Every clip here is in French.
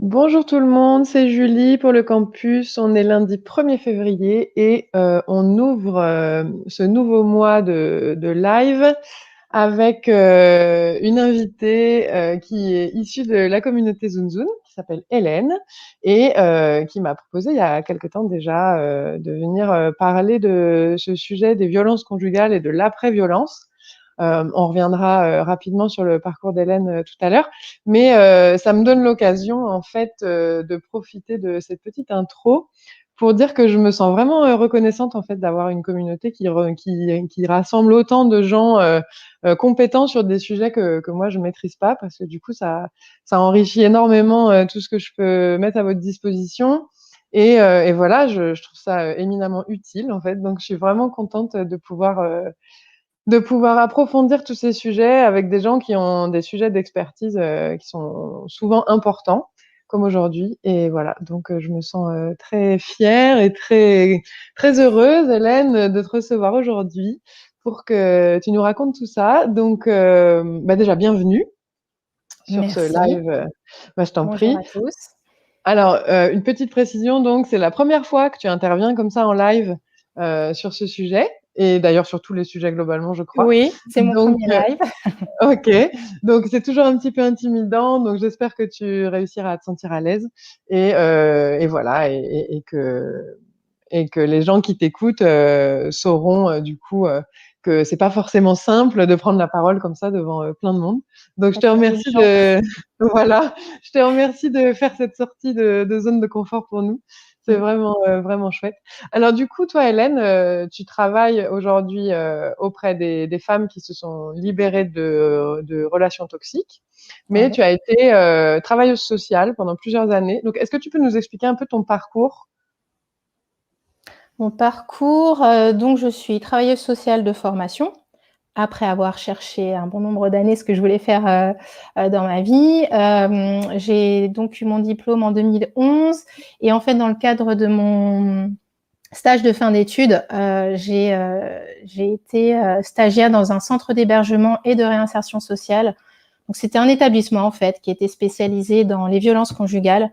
Bonjour tout le monde, c'est Julie pour le campus. On est lundi 1er février et on ouvre ce nouveau mois de live avec une invitée qui est issue de la communauté Zunzun, qui s'appelle Hélène, et qui m'a proposé il y a quelque temps déjà de venir parler de ce sujet des violences conjugales et de l'après-violence. On reviendra rapidement sur le parcours d'Hélène tout à l'heure, mais ça me donne l'occasion en fait de profiter de cette petite intro pour dire que je me sens vraiment reconnaissante en fait d'avoir une communauté qui rassemble autant de gens compétents sur des sujets que moi je maîtrise pas, parce que du coup ça enrichit énormément tout ce que je peux mettre à votre disposition. Et voilà, je trouve ça éminemment utile en fait, donc je suis vraiment contente de pouvoir approfondir tous ces sujets avec des gens qui ont des sujets d'expertise qui sont souvent importants, comme aujourd'hui. Et voilà, donc je me sens très fière et très heureuse, Hélène, de te recevoir aujourd'hui pour que tu nous racontes tout ça. Donc, déjà, bienvenue sur ce Merci. live. Je t'en Bonjour prie. à tous. Alors, une petite précision, donc, c'est la première fois que tu interviens comme ça en live sur ce sujet, et d'ailleurs sur tous les sujets globalement, je crois. Oui, c'est mon Donc, premier live. ok, donc c'est toujours un petit peu intimidant, donc j'espère que tu réussiras à te sentir à l'aise, et voilà, et que les gens qui t'écoutent sauront du coup que c'est pas forcément simple de prendre la parole comme ça devant plein de monde. Donc je te Avec remercie indulgence. de voilà, je te remercie de faire cette sortie de zone de confort pour nous. C'est Mm. vraiment chouette. Alors du coup, toi, Hélène, tu travailles aujourd'hui auprès des femmes qui se sont libérées de relations toxiques, mais Ouais. tu as été travailleuse sociale pendant plusieurs années. Donc, est-ce que tu peux nous expliquer un peu ton parcours? Mon parcours, donc je suis travailleuse sociale de formation, après avoir cherché un bon nombre d'années ce que je voulais faire dans ma vie. J'ai donc eu mon diplôme en 2011 et en fait, dans le cadre de mon stage de fin d'études, j'ai été stagiaire dans un centre d'hébergement et de réinsertion sociale. Donc, c'était un établissement, en fait, qui était spécialisé dans les violences conjugales,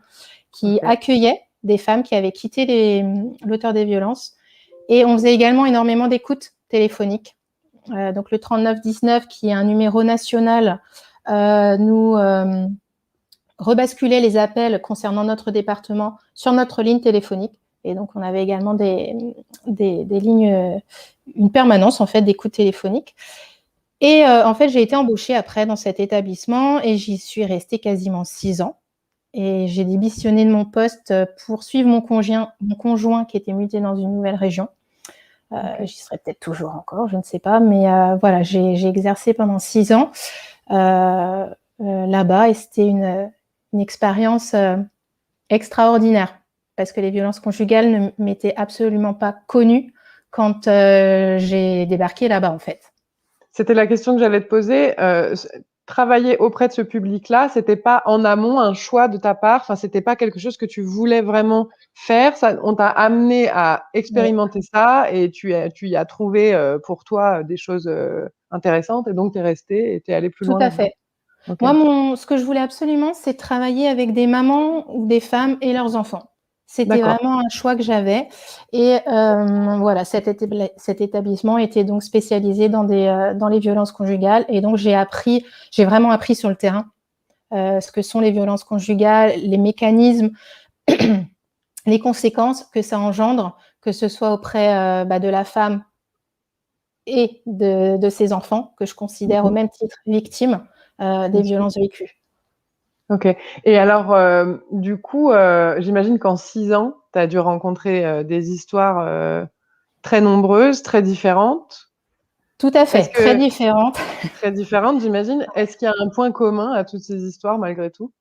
qui Ok. accueillait des femmes qui avaient quitté l'auteur des violences. Et on faisait également énormément d'écoutes téléphoniques. Donc, le 3919, qui est un numéro national, nous rebasculait les appels concernant notre département sur notre ligne téléphonique. Et donc, on avait également des lignes, une permanence, en fait, d'écoute téléphonique. Et en fait, j'ai été embauchée après dans cet établissement et j'y suis restée quasiment 6 ans. Et j'ai démissionné de mon poste pour suivre mon conjoint qui était muté dans une nouvelle région. Okay. J'y serai peut-être toujours encore, je ne sais pas. Mais voilà, j'ai exercé pendant 6 ans là-bas et c'était une expérience extraordinaire parce que les violences conjugales ne m'étaient absolument pas connues quand j'ai débarqué là-bas, en fait. C'était la question que j'allais te poser. Travailler auprès de ce public-là, c'était pas en amont un choix de ta part. Enfin, c'était pas quelque chose que tu voulais vraiment faire. Ça, on t'a amené à Oui. expérimenter ça et tu y as trouvé pour toi des choses intéressantes et donc tu es restée et tu es allée plus Tout loin à là-dedans. fait. Ok. Moi, ce que je voulais absolument, c'est travailler avec des mamans ou des femmes et leurs enfants. C'était D'accord. vraiment un choix que j'avais et voilà, cet établissement était donc spécialisé dans les violences conjugales et donc j'ai vraiment appris sur le terrain ce que sont les violences conjugales, les mécanismes, les conséquences que ça engendre, que ce soit auprès de la femme et de ses enfants, que je considère au même titre victimes des Bien sûr. violences vécues. Ok. Et alors, du coup, j'imagine qu'en 6 ans, tu as dû rencontrer des histoires très nombreuses, très différentes. Tout à Est-ce fait, très que différentes. très différentes, j'imagine. Est-ce qu'il y a un point commun à toutes ces histoires malgré tout?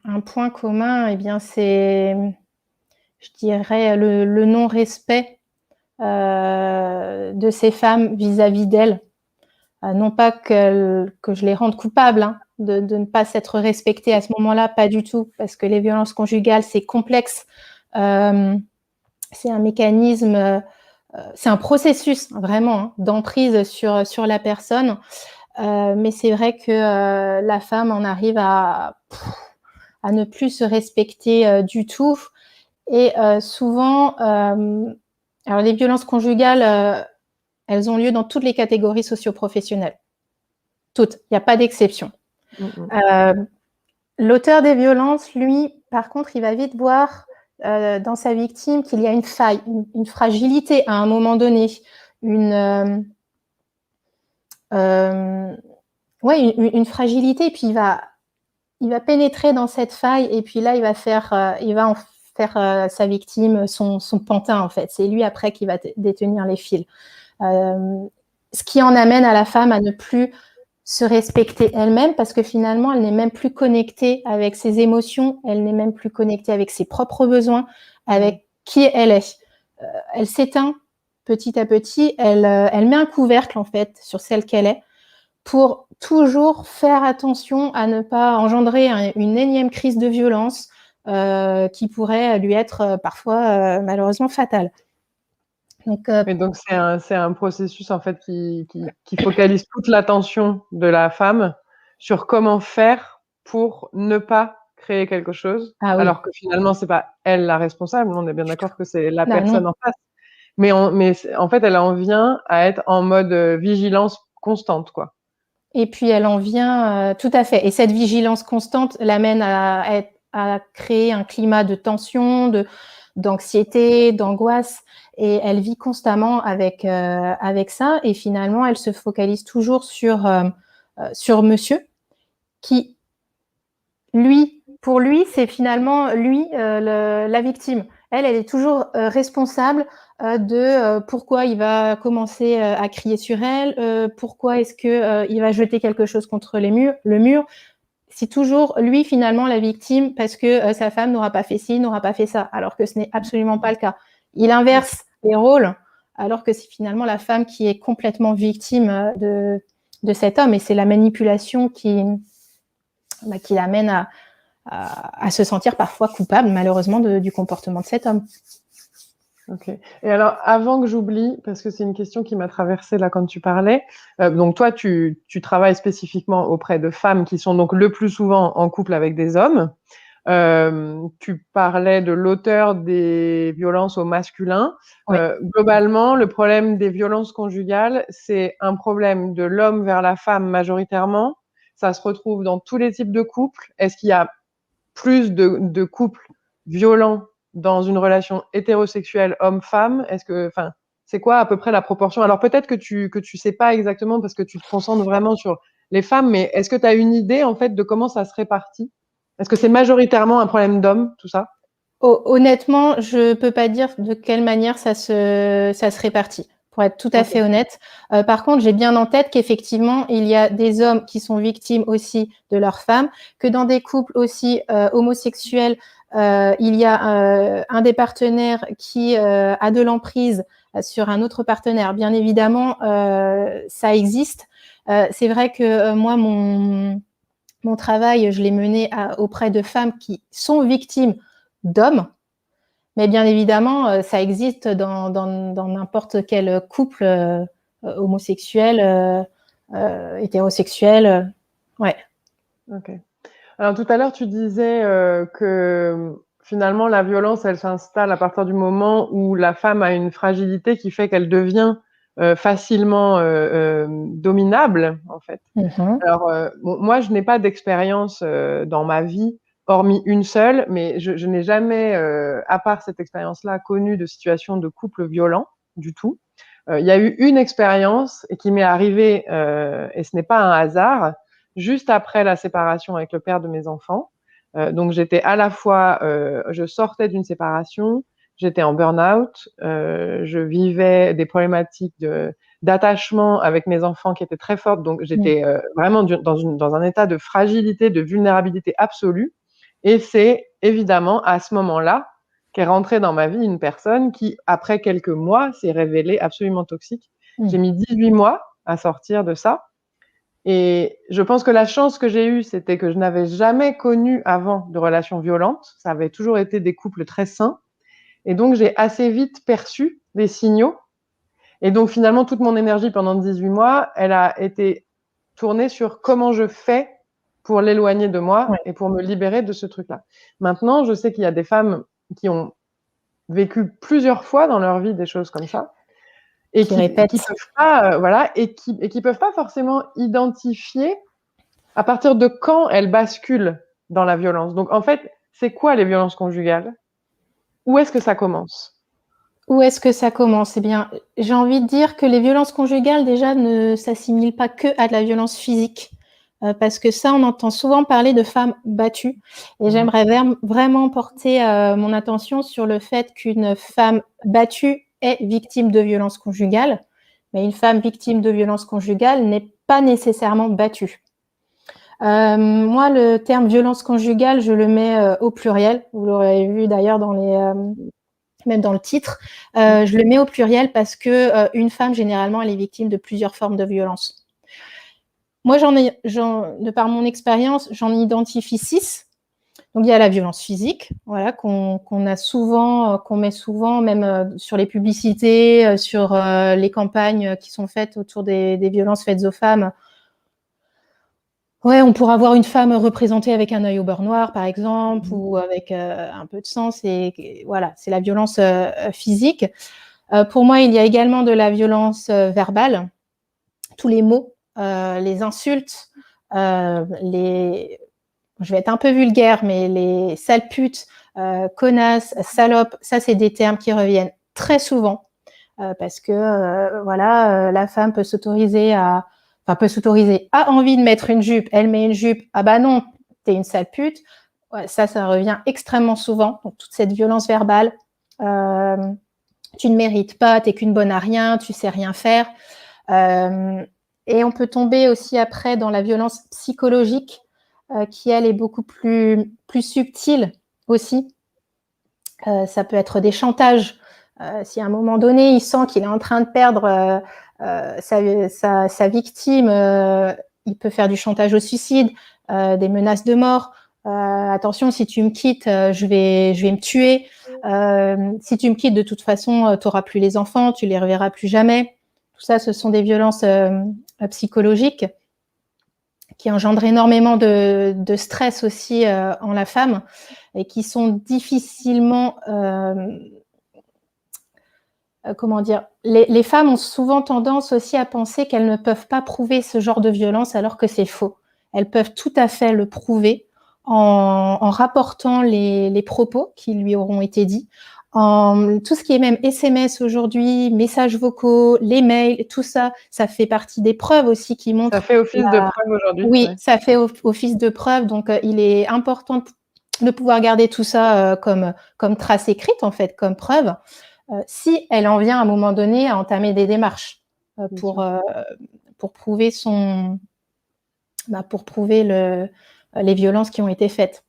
Un point commun, eh bien, c'est, je dirais, le non-respect de ces femmes vis-à-vis d'elles. Non pas que je les rende coupables de ne pas s'être respectées à ce moment-là, pas du tout, parce que les violences conjugales, c'est complexe. C'est un mécanisme, c'est un processus vraiment d'emprise sur la personne. Mais c'est vrai que la femme en arrive à ne plus se respecter du tout. Et souvent, alors les violences conjugales, elles ont lieu dans toutes les catégories socio-professionnelles. Toutes, il n'y a pas d'exception. L'auteur des violences, lui, par contre, il va vite voir dans sa victime qu'il y a une faille, une fragilité à un moment donné, une fragilité, et puis il va pénétrer dans cette faille, et puis là, il va en faire sa victime son pantin, en fait. C'est lui, après, qui va détenir les fils. Ce qui en amène à la femme à ne plus se respecter elle-même, parce que finalement, elle n'est même plus connectée avec ses émotions, elle n'est même plus connectée avec ses propres besoins, avec qui elle est. Elle s'éteint petit à petit, elle met un couvercle, en fait, sur celle qu'elle est, pour toujours faire attention à ne pas engendrer une énième crise de violence qui pourrait lui être parfois malheureusement fatale. Et donc c'est un processus en fait qui focalise toute l'attention de la femme sur comment faire pour ne pas créer quelque chose, alors que finalement c'est pas elle la responsable. On est bien d'accord que c'est la personne en face. Mais en fait, elle en vient à être en mode vigilance constante, quoi. Et puis elle en vient, tout à fait. Et cette vigilance constante l'amène à créer un climat de tension, d'anxiété, d'angoisse, et elle vit constamment avec ça. Et finalement, elle se focalise toujours sur monsieur, qui, pour lui, c'est finalement lui la victime. Elle est toujours responsable de pourquoi il va commencer à crier sur elle, pourquoi est-ce qu'il va jeter quelque chose contre le mur. C'est toujours lui, finalement, la victime, parce que sa femme n'aura pas fait ci, n'aura pas fait ça, alors que ce n'est absolument pas le cas. Il inverse les rôles, alors que c'est finalement la femme qui est complètement victime de cet homme, et c'est la manipulation qui l'amène à se sentir parfois coupable, malheureusement, du comportement de cet homme. Ok. Et alors, avant que j'oublie, parce que c'est une question qui m'a traversée là quand tu parlais, donc toi, tu travailles spécifiquement auprès de femmes qui sont donc le plus souvent en couple avec des hommes. Tu parlais de l'auteur des violences au masculin. Oui. Globalement, le problème des violences conjugales, c'est un problème de l'homme vers la femme majoritairement. Ça se retrouve dans tous les types de couples. Est-ce qu'il y a plus de couples violents dans une relation hétérosexuelle homme-femme? C'est quoi à peu près la proportion? Alors peut-être que tu sais pas exactement parce que tu te concentres vraiment sur les femmes, mais est-ce que tu as une idée en fait de comment ça se répartit? Est-ce que c'est majoritairement un problème d'hommes, tout ça? Honnêtement, je peux pas dire de quelle manière ça se répartit, pour être tout à fait honnête. Par contre, j'ai bien en tête qu'effectivement, il y a des hommes qui sont victimes aussi de leurs femmes, que dans des couples aussi homosexuels, il y a un des partenaires qui a de l'emprise sur un autre partenaire. Bien évidemment, ça existe. C'est vrai que moi, mon travail, je l'ai mené auprès de femmes qui sont victimes d'hommes, mais bien évidemment, ça existe dans n'importe quel couple homosexuel, hétérosexuel. Ouais. Ok. Alors tout à l'heure, tu disais que finalement la violence, elle s'installe à partir du moment où la femme a une fragilité qui fait qu'elle devient facilement dominable, en fait. Alors moi, je n'ai pas d'expérience dans ma vie, hormis une seule, mais je n'ai jamais, à part cette expérience-là, connu de situation de couple violent du tout. Il y a eu une expérience qui m'est arrivée, et ce n'est pas un hasard, juste après la séparation avec le père de mes enfants. Donc j'étais à la fois, je sortais d'une séparation, j'étais en burn-out, je vivais des problématiques d'attachement avec mes enfants qui étaient très fortes, donc j'étais vraiment dans un état de fragilité, de vulnérabilité absolue. Et c'est évidemment à ce moment-là qu'est rentrée dans ma vie une personne qui, après quelques mois, s'est révélée absolument toxique. J'ai mis 18 mois à sortir de ça. Et je pense que la chance que j'ai eue, c'était que je n'avais jamais connu avant de relations violentes. Ça avait toujours été des couples très sains. Et donc, j'ai assez vite perçu des signaux. Et donc, finalement, toute mon énergie pendant 18 mois, elle a été tourné sur comment je fais pour l'éloigner de moi Ouais. et pour me libérer de ce truc-là. Maintenant, je sais qu'il y a des femmes qui ont vécu plusieurs fois dans leur vie des choses comme ça et Qui qui répètent. peuvent pas, voilà, et qui peuvent pas forcément identifier à partir de quand elles basculent dans la violence. Donc en fait, c'est quoi les violences conjugales? Où est-ce que ça commence? Où est-ce que ça commence? Eh bien, j'ai envie de dire que les violences conjugales déjà ne s'assimilent pas qu'à de la violence physique, parce que ça, on entend souvent parler de femmes battues et j'aimerais vraiment porter, mon attention sur le fait qu'une femme battue est victime de violences conjugales, mais une femme victime de violences conjugales n'est pas nécessairement battue. Moi, le terme violence conjugale, je le mets, au pluriel. Vous l'aurez vu d'ailleurs dans les, même dans le titre. Je le mets au pluriel parce que une femme, généralement, elle est victime de plusieurs formes de violence. Moi, de par mon expérience, j'en identifie 6. Donc, il y a la violence physique, voilà, qu'on a souvent, qu'on met souvent, même sur les publicités, sur les campagnes qui sont faites autour des violences faites aux femmes. Ouais, on pourra voir une femme représentée avec un œil au beurre noir, par exemple, ou avec un peu de sang. Voilà, c'est la violence physique. Pour moi, il y a également de la violence verbale. Tous les mots, les insultes, je vais être un peu vulgaire, mais les sales putes, connasses, salopes, ça, c'est des termes qui reviennent très souvent parce que voilà, la femme peut s'autoriser a envie de mettre une jupe, elle met une jupe, ah bah non, t'es une sale pute. Ouais, ça revient extrêmement souvent. Donc toute cette violence verbale, tu ne mérites pas, t'es qu'une bonne à rien, tu sais rien faire. Et on peut tomber aussi après dans la violence psychologique, qui elle est beaucoup plus subtile aussi. Ça peut être des chantages. Si à un moment donné, il sent qu'il est en train de perdre sa victime, il peut faire du chantage au suicide, des menaces de mort. Attention, si tu me quittes, je vais me tuer. Si tu me quittes, de toute façon, tu n'auras plus les enfants, tu les reverras plus jamais. Tout ça, ce sont des violences psychologiques qui engendrent énormément de stress aussi en la femme et qui sont difficilement comment dire, les femmes ont souvent tendance aussi à penser qu'elles ne peuvent pas prouver ce genre de violence alors que c'est faux. Elles peuvent tout à fait le prouver en rapportant les propos qui lui auront été dits, en tout ce qui est même SMS aujourd'hui, messages vocaux, les mails, tout ça, ça fait partie des preuves aussi qui montrent. Ça fait office de preuve aujourd'hui. Oui, ouais. Ça fait office de preuve, donc il est important de pouvoir garder tout ça comme trace écrite en fait, comme preuve. Si elle en vient à un moment donné à entamer des démarches pour prouver pour prouver les violences qui ont été faites.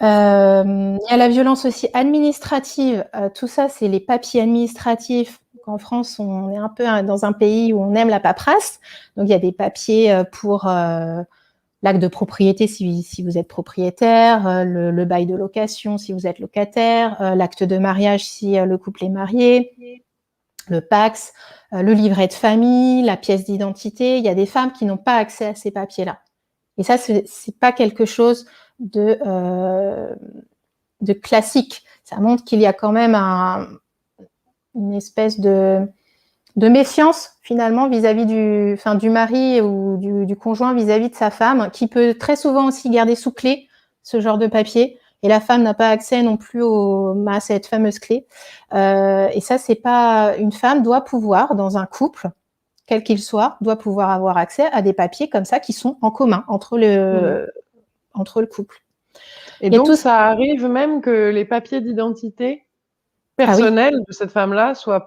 Il y a la violence aussi administrative. Tout ça, c'est les papiers administratifs. En France, on est un peu dans un pays où on aime la paperasse. Donc, il y a des papiers pour l'acte de propriété si vous êtes propriétaire, le bail de location si vous êtes locataire, l'acte de mariage si le couple est marié, le PACS, le livret de famille, la pièce d'identité. Il y a des femmes qui n'ont pas accès à ces papiers-là. Et ça, c'est pas quelque chose de classique. Ça montre qu'il y a quand même une espèce de méfiance finalement vis-à-vis du mari ou du conjoint vis-à-vis de sa femme, qui peut très souvent aussi garder sous clé ce genre de papier. Et la femme n'a pas accès non plus à cette fameuse clé. Et ça, c'est pas... Une femme doit pouvoir, dans un couple, quel qu'il soit, doit pouvoir avoir accès à des papiers comme ça qui sont en commun entre le couple. Et donc, ça arrive même que les papiers d'identité personnels de cette femme-là soient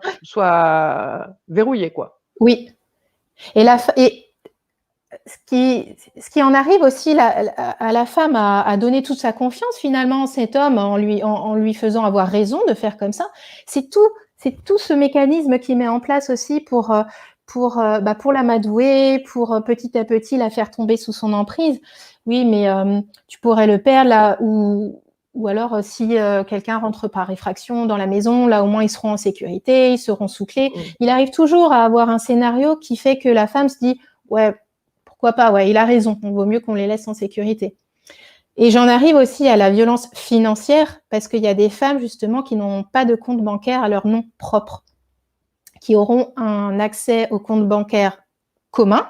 verrouillés, quoi. Oui. Et ce qui en arrive aussi à la femme à donner toute sa confiance finalement à cet homme en lui faisant avoir raison de faire comme ça, c'est tout ce mécanisme qui met en place aussi pour l'amadouer, pour petit à petit la faire tomber sous son emprise. Oui, mais tu pourrais le perdre là, ou alors si quelqu'un rentre par effraction dans la maison, là au moins ils seront en sécurité, ils seront sous clé. Il arrive toujours à avoir un scénario qui fait que la femme se dit ouais, pourquoi pas, ouais, il a raison, il vaut mieux qu'on les laisse en sécurité. Et j'en arrive aussi à la violence financière, parce qu'il y a des femmes, justement, qui n'ont pas de compte bancaire à leur nom propre, qui auront un accès au compte bancaire commun,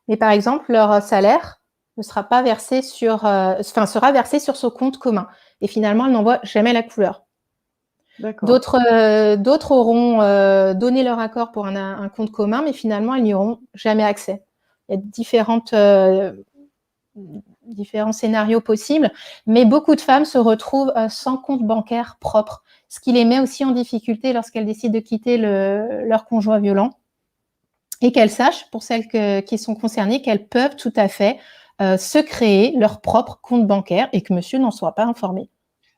mais par exemple, leur salaire ne sera pas versé sera versé sur ce compte commun. Et finalement, elles n'en voient jamais la couleur. D'autres auront donné leur accord pour un compte commun, mais finalement, elles n'y auront jamais accès. Il y a différents scénarios possibles, mais beaucoup de femmes se retrouvent sans compte bancaire propre, ce qui les met aussi en difficulté lorsqu'elles décident de quitter leur conjoint violent, et qu'elles sachent, pour celles qui sont concernées, qu'elles peuvent tout à fait se créer leur propre compte bancaire et que monsieur n'en soit pas informé.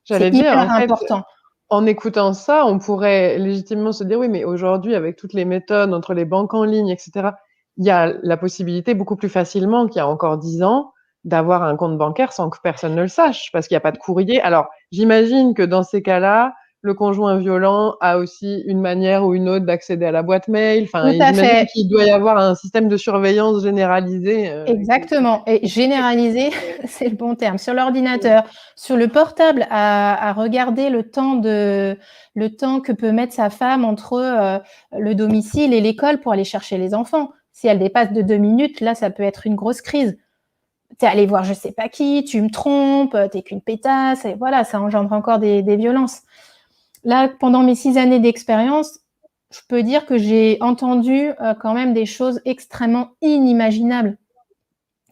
J'allais C'est dire, hyper en fait, important. en écoutant ça, on pourrait légitimement se dire, oui, mais aujourd'hui, avec toutes les méthodes entre les banques en ligne, etc., il y a la possibilité beaucoup plus facilement qu'il y a encore 10 ans d'avoir un compte bancaire sans que personne ne le sache, parce qu'il n'y a pas de courrier. Alors, j'imagine que dans ces cas-là, le conjoint violent a aussi une manière ou une autre d'accéder à la boîte mail. Enfin, Tout à j'imagine fait. qu'il doit y avoir un système de surveillance généralisé. Exactement. Et généraliser, c'est le bon terme. Sur l'ordinateur, sur le portable, à regarder le temps que peut mettre sa femme entre le domicile et l'école pour aller chercher les enfants. Si elle dépasse de 2 minutes, là, ça peut être une grosse crise. T'es allé voir je sais pas qui, tu me trompes, t'es qu'une pétasse, et voilà, ça engendre encore des violences. Là, pendant mes 6 années d'expérience, je peux dire que j'ai entendu quand même des choses extrêmement inimaginables.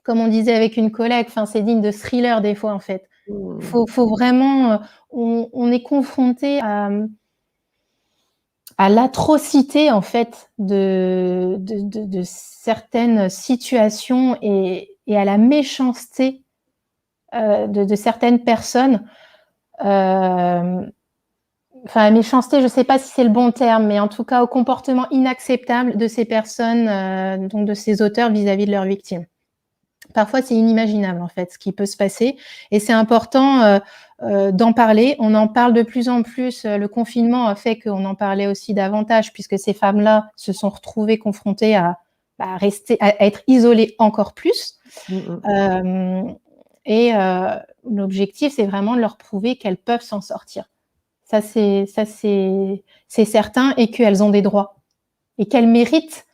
Comme on disait avec une collègue, c'est digne de thriller des fois, en fait. Faut vraiment, on est confronté à l'atrocité, en fait, de certaines situations et à la méchanceté de certaines personnes. La méchanceté, je ne sais pas si c'est le bon terme, mais en tout cas au comportement inacceptable de ces personnes, donc de ces auteurs vis-à-vis de leurs victimes. Parfois, c'est inimaginable, en fait, ce qui peut se passer. Et c'est important d'en parler. On en parle de plus en plus. Le confinement a fait qu'on en parlait aussi davantage, puisque ces femmes-là se sont retrouvées confrontées à être isolées encore plus. L'objectif, c'est vraiment de leur prouver qu'elles peuvent s'en sortir. Ça, c'est certain, et qu'elles ont des droits. Et qu'elles méritent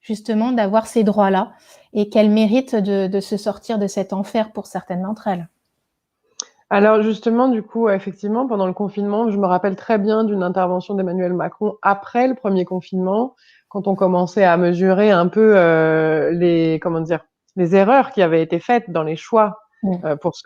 justement d'avoir ces droits-là, et qu'elles méritent de se sortir de cet enfer pour certaines d'entre elles. Alors justement, du coup, effectivement, pendant le confinement, je me rappelle très bien d'une intervention d'Emmanuel Macron après le premier confinement, quand on commençait à mesurer un peu les erreurs qui avaient été faites dans les choix pour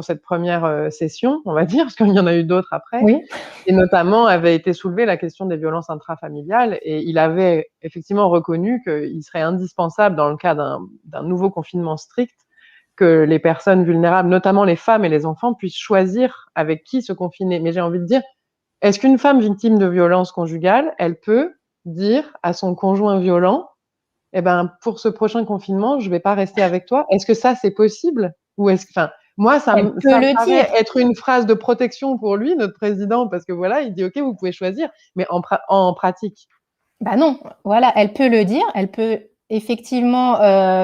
cette première session, on va dire, parce qu'il y en a eu d'autres après. Oui. Et notamment avait été soulevée la question des violences intrafamiliales, et il avait effectivement reconnu qu'il serait indispensable, dans le cas d'un nouveau confinement strict, que les personnes vulnérables, notamment les femmes et les enfants, puissent choisir avec qui se confiner. Mais j'ai envie de dire, est-ce qu'une femme victime de violences conjugales, elle peut dire à son conjoint violent, eh ben, pour ce prochain confinement, je vais pas rester avec toi? Est-ce que ça, c'est possible? Ou moi, ça me paraît être une phrase de protection pour lui, notre président, parce que voilà, il dit, OK, vous pouvez choisir, mais en pratique. Bah non, voilà, elle peut le dire, elle peut effectivement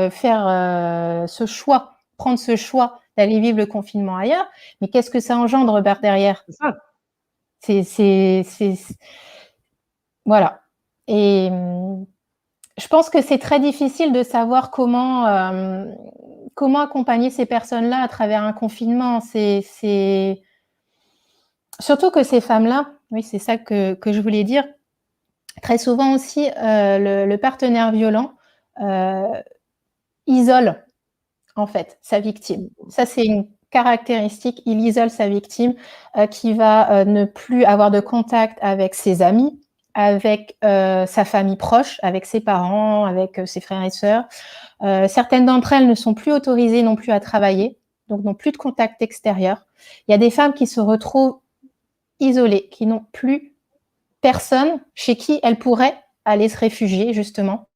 faire ce choix, prendre ce choix d'aller vivre le confinement ailleurs, mais qu'est-ce que ça engendre derrière? C'est ça. Voilà. Et je pense que c'est très difficile de savoir comment accompagner ces personnes-là à travers un confinement. Surtout que ces femmes-là, oui, c'est ça que je voulais dire, très souvent aussi, le partenaire violent isole, en fait, sa victime. Ça, c'est une caractéristique. Il isole sa victime, qui va ne plus avoir de contact avec ses amis, avec sa famille proche, avec ses parents, avec ses frères et sœurs. Certaines d'entre elles ne sont plus autorisées non plus à travailler, donc n'ont plus de contact extérieur. Il y a des femmes qui se retrouvent isolées, qui n'ont plus personne chez qui elles pourraient aller se réfugier, justement.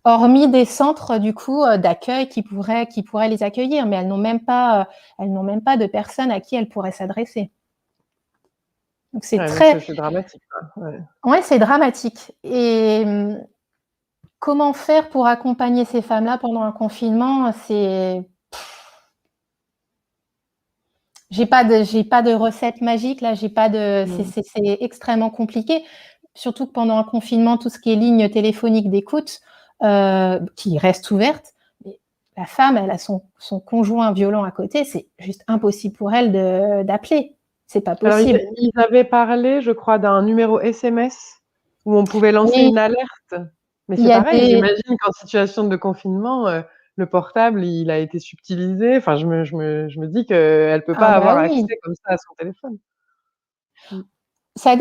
Hormis des centres, du coup, d'accueil qui pourraient les accueillir, mais elles n'ont même pas de personnes à qui elles pourraient s'adresser. Donc c'est dramatique. Ouais, c'est dramatique. Et comment faire pour accompagner ces femmes-là pendant un confinement? J'ai pas de recette magique là, c'est extrêmement compliqué. Surtout que pendant un confinement, tout ce qui est ligne téléphonique d'écoute, qui reste ouverte, mais la femme, elle a son conjoint violent à côté, c'est juste impossible pour elle d'appeler. C'est pas Alors possible. ils avaient parlé, je crois, d'un numéro SMS où on pouvait lancer Oui, une alerte. Mais il c'est y a pareil, des j'imagine qu'en situation de confinement, le portable, il a été subtilisé. Enfin, je me dis qu'elle peut ah pas bah avoir oui. accès comme ça à son téléphone. Mmh. Ça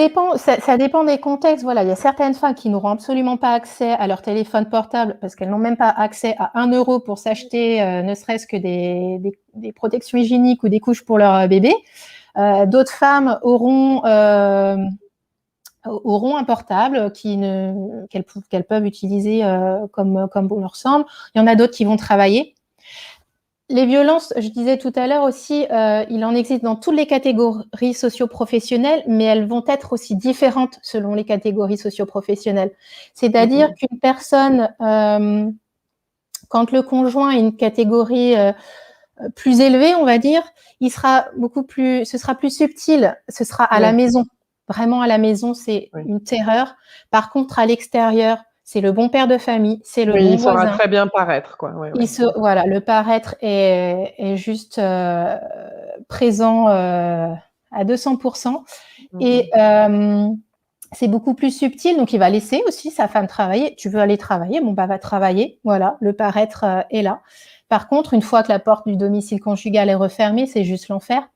dépend des contextes. Voilà, il y a certaines femmes qui n'auront absolument pas accès à leur téléphone portable parce qu'elles n'ont même pas accès à 1 euro pour s'acheter, ne serait-ce que des protections hygiéniques ou des couches pour leur bébé. D'autres femmes auront un portable qu'elles peuvent utiliser comme bon leur semble. Il y en a d'autres qui vont travailler. Les violences, je disais tout à l'heure aussi, il en existe dans toutes les catégories socio-professionnelles, mais elles vont être aussi différentes selon les catégories socio-professionnelles. C'est-à-dire qu'une personne, quand le conjoint est une catégorie plus élevée, on va dire, ce sera plus subtil, ce sera à la maison. Vraiment à la maison, c'est une terreur. Par contre, à l'extérieur, c'est le bon père de famille, c'est le bon Il saura voisin. très bien paraître, quoi. Voilà, le paraître est juste présent à 200%. Et c'est beaucoup plus subtil, donc il va laisser aussi sa femme travailler. Tu veux aller travailler, bon bah va travailler. Voilà, le paraître est là. Par contre, une fois que la porte du domicile conjugal est refermée, c'est juste l'enfer.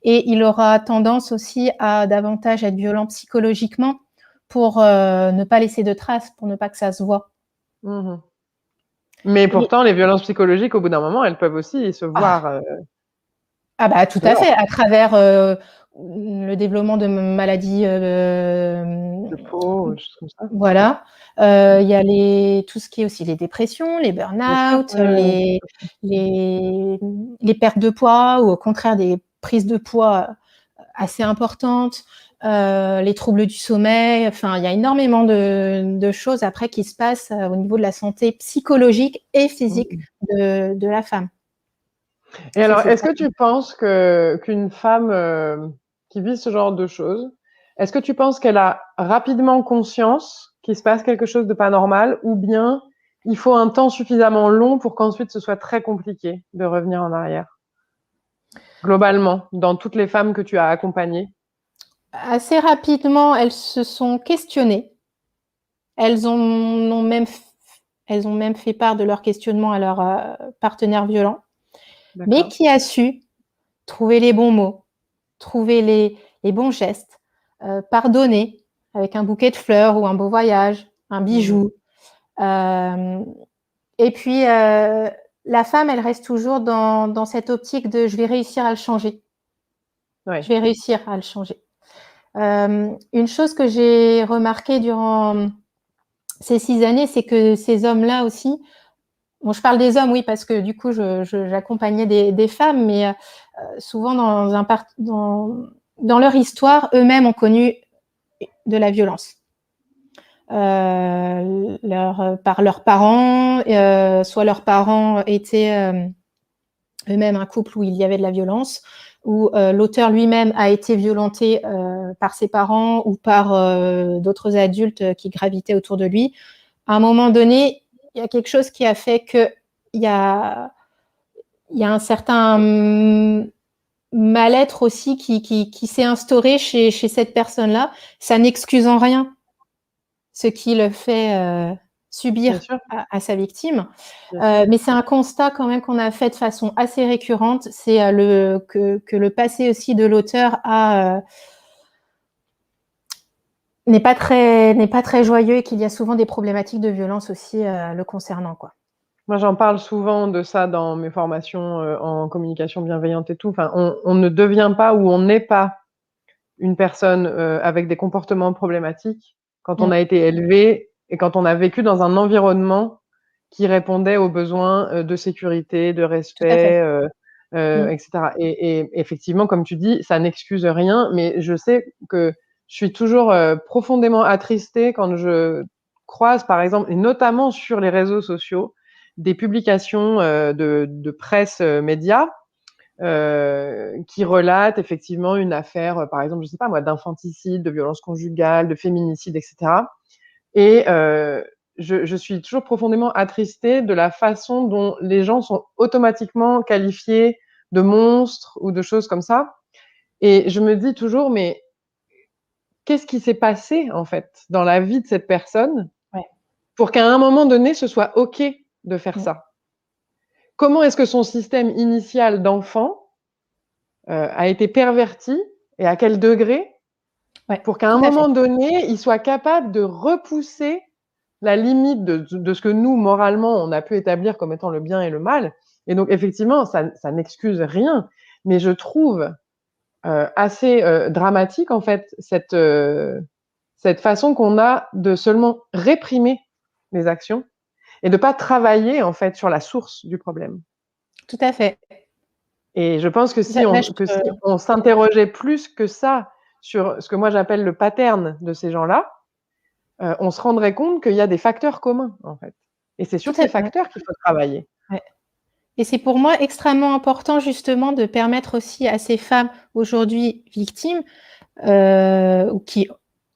Et il aura tendance aussi à davantage être violent psychologiquement pour ne pas laisser de traces, pour ne pas que ça se voit. Mais pourtant, les violences psychologiques, au bout d'un moment, elles peuvent aussi se voir. Ah bah tout à fait, à travers le développement de maladies de peau, choses comme ça. Voilà. Il y a tout ce qui est aussi les dépressions, les burn-out, les pertes de poids ou au contraire des prises de poids assez importantes, les troubles du sommeil. Enfin, il y a énormément de choses après qui se passent au niveau de la santé psychologique et physique de la femme. Et alors, est-ce que tu penses qu'une femme qui vit ce genre de choses, est-ce que tu penses qu'elle a rapidement conscience qu'il se passe quelque chose de pas normal, ou bien il faut un temps suffisamment long pour qu'ensuite ce soit très compliqué de revenir en arrière? Globalement, dans toutes les femmes que tu as accompagnées? Assez rapidement, elles se sont questionnées. Elles ont même fait part de leur questionnement à leur partenaire violent, mais qui a su trouver les bons mots, trouver les bons gestes, pardonner avec un bouquet de fleurs ou un beau voyage, un bijou. Et puis, la femme, elle reste toujours dans cette optique de « je vais réussir à le changer ». Je vais réussir à le changer. Une chose que j'ai remarquée durant ces 6 années, c'est que ces hommes-là aussi, bon, je parle des hommes, oui, parce que du coup, j'accompagnais des femmes, mais souvent dans leur histoire, eux-mêmes ont connu de la violence. Par leurs parents, soit leurs parents étaient eux-mêmes un couple où il y avait de la violence, où l'auteur lui-même a été violenté par ses parents ou par d'autres adultes qui gravitaient autour de lui. À un moment donné, il y a quelque chose qui a fait qu'il y a un certain mal-être aussi qui s'est instauré chez cette personne-là. Ça n'excuse en rien ce qu'il fait subir à sa victime. Mais c'est un constat quand même qu'on a fait de façon assez récurrente, c'est que le passé aussi de l'auteur n'est pas très joyeux et qu'il y a souvent des problématiques de violence aussi le concernant, quoi. Moi, j'en parle souvent de ça dans mes formations en communication bienveillante et tout. Enfin, on ne devient pas ou on n'est pas une personne avec des comportements problématiques quand on a été élevé et quand on a vécu dans un environnement qui répondait aux besoins de sécurité, de respect, etc. Et effectivement, comme tu dis, ça n'excuse rien, mais je sais que je suis toujours profondément attristée quand je croise, par exemple, et notamment sur les réseaux sociaux, des publications de presse médias qui relatent effectivement une affaire, par exemple, je sais pas moi, d'infanticide, de violence conjugale, de féminicide, etc. Et je suis toujours profondément attristée de la façon dont les gens sont automatiquement qualifiés de monstres ou de choses comme ça. Et je me dis toujours, mais qu'est-ce qui s'est passé, en fait, dans la vie de cette personne Ouais. pour qu'à un moment donné, ce soit OK de faire Mmh. ça? Comment est-ce que son système initial d'enfant a été perverti et à quel degré Ouais, pour qu'à tout un à fait. moment donné, il soit capable de repousser la limite de ce que nous, moralement, on a pu établir comme étant le bien et le mal. Et donc, effectivement, ça n'excuse rien, mais je trouve assez dramatique, en fait, cette façon qu'on a de seulement réprimer les actions et de pas travailler, en fait, sur la source du problème. Tout à fait. Et je pense que Ça, bah, je si on s'interrogeait plus que ça sur ce que moi j'appelle le pattern de ces gens-là, on se rendrait compte qu'il y a des facteurs communs, en fait. Et c'est tout sur à ces fait, facteurs qu'il faut travailler. ouais. Et c'est pour moi extrêmement important justement de permettre aussi à ces femmes aujourd'hui victimes, ou qui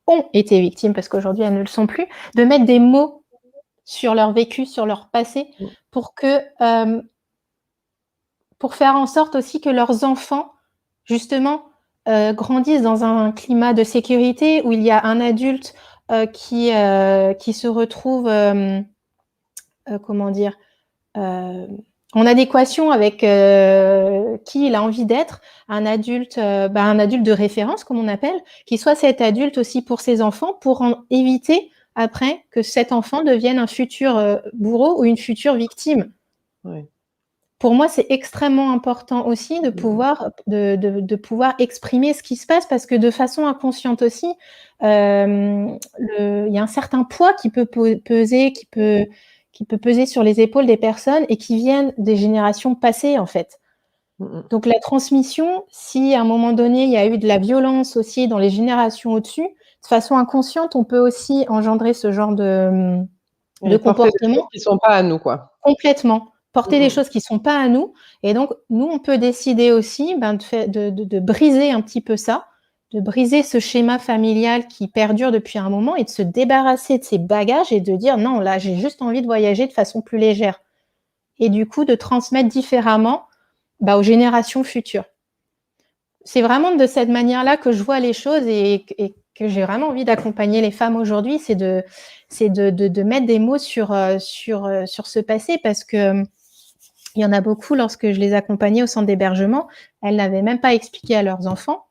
ont été victimes parce qu'aujourd'hui elles ne le sont plus, de mettre des mots sur leur vécu, sur leur passé, Mmh. pour que, pour faire en sorte aussi que leurs enfants, justement, grandissent dans un climat de sécurité où il y a un adulte, qui se retrouve, comment dire? Heu, en adéquation avec, qui il a envie d'être, un adulte de référence comme on appelle, qui soit cet adulte aussi pour ses enfants, pour en éviter après que cet enfant devienne un futur, bourreau ou une future victime. Ouais. Pour moi, c'est extrêmement important aussi de Mmh mh. pouvoir pouvoir exprimer ce qui se passe parce que de façon inconsciente aussi, il y a un certain poids qui peut peser, qui peut peser sur les épaules des personnes et qui viennent des générations passées, en fait. Mmh mh. Donc la transmission, si à un moment donné, il y a eu de la violence aussi dans les générations au-dessus, de façon inconsciente, on peut aussi engendrer ce genre de Et porter des choses comportement. qui sont pas à nous, quoi. Complètement. Porter Mmh des mh. choses qui sont pas à nous et donc nous, on peut décider aussi, de briser un petit peu ça, de briser ce schéma familial qui perdure depuis un moment et de se débarrasser de ces bagages et de dire: «Non, là, j'ai juste envie de voyager de façon plus légère» et du coup, de transmettre différemment, aux générations futures. C'est vraiment de cette manière-là que je vois les choses et que j'ai vraiment envie d'accompagner les femmes aujourd'hui, c'est de mettre des mots sur ce passé parce que, il y en a beaucoup lorsque je les accompagnais au centre d'hébergement, elles n'avaient même pas expliqué à leurs enfants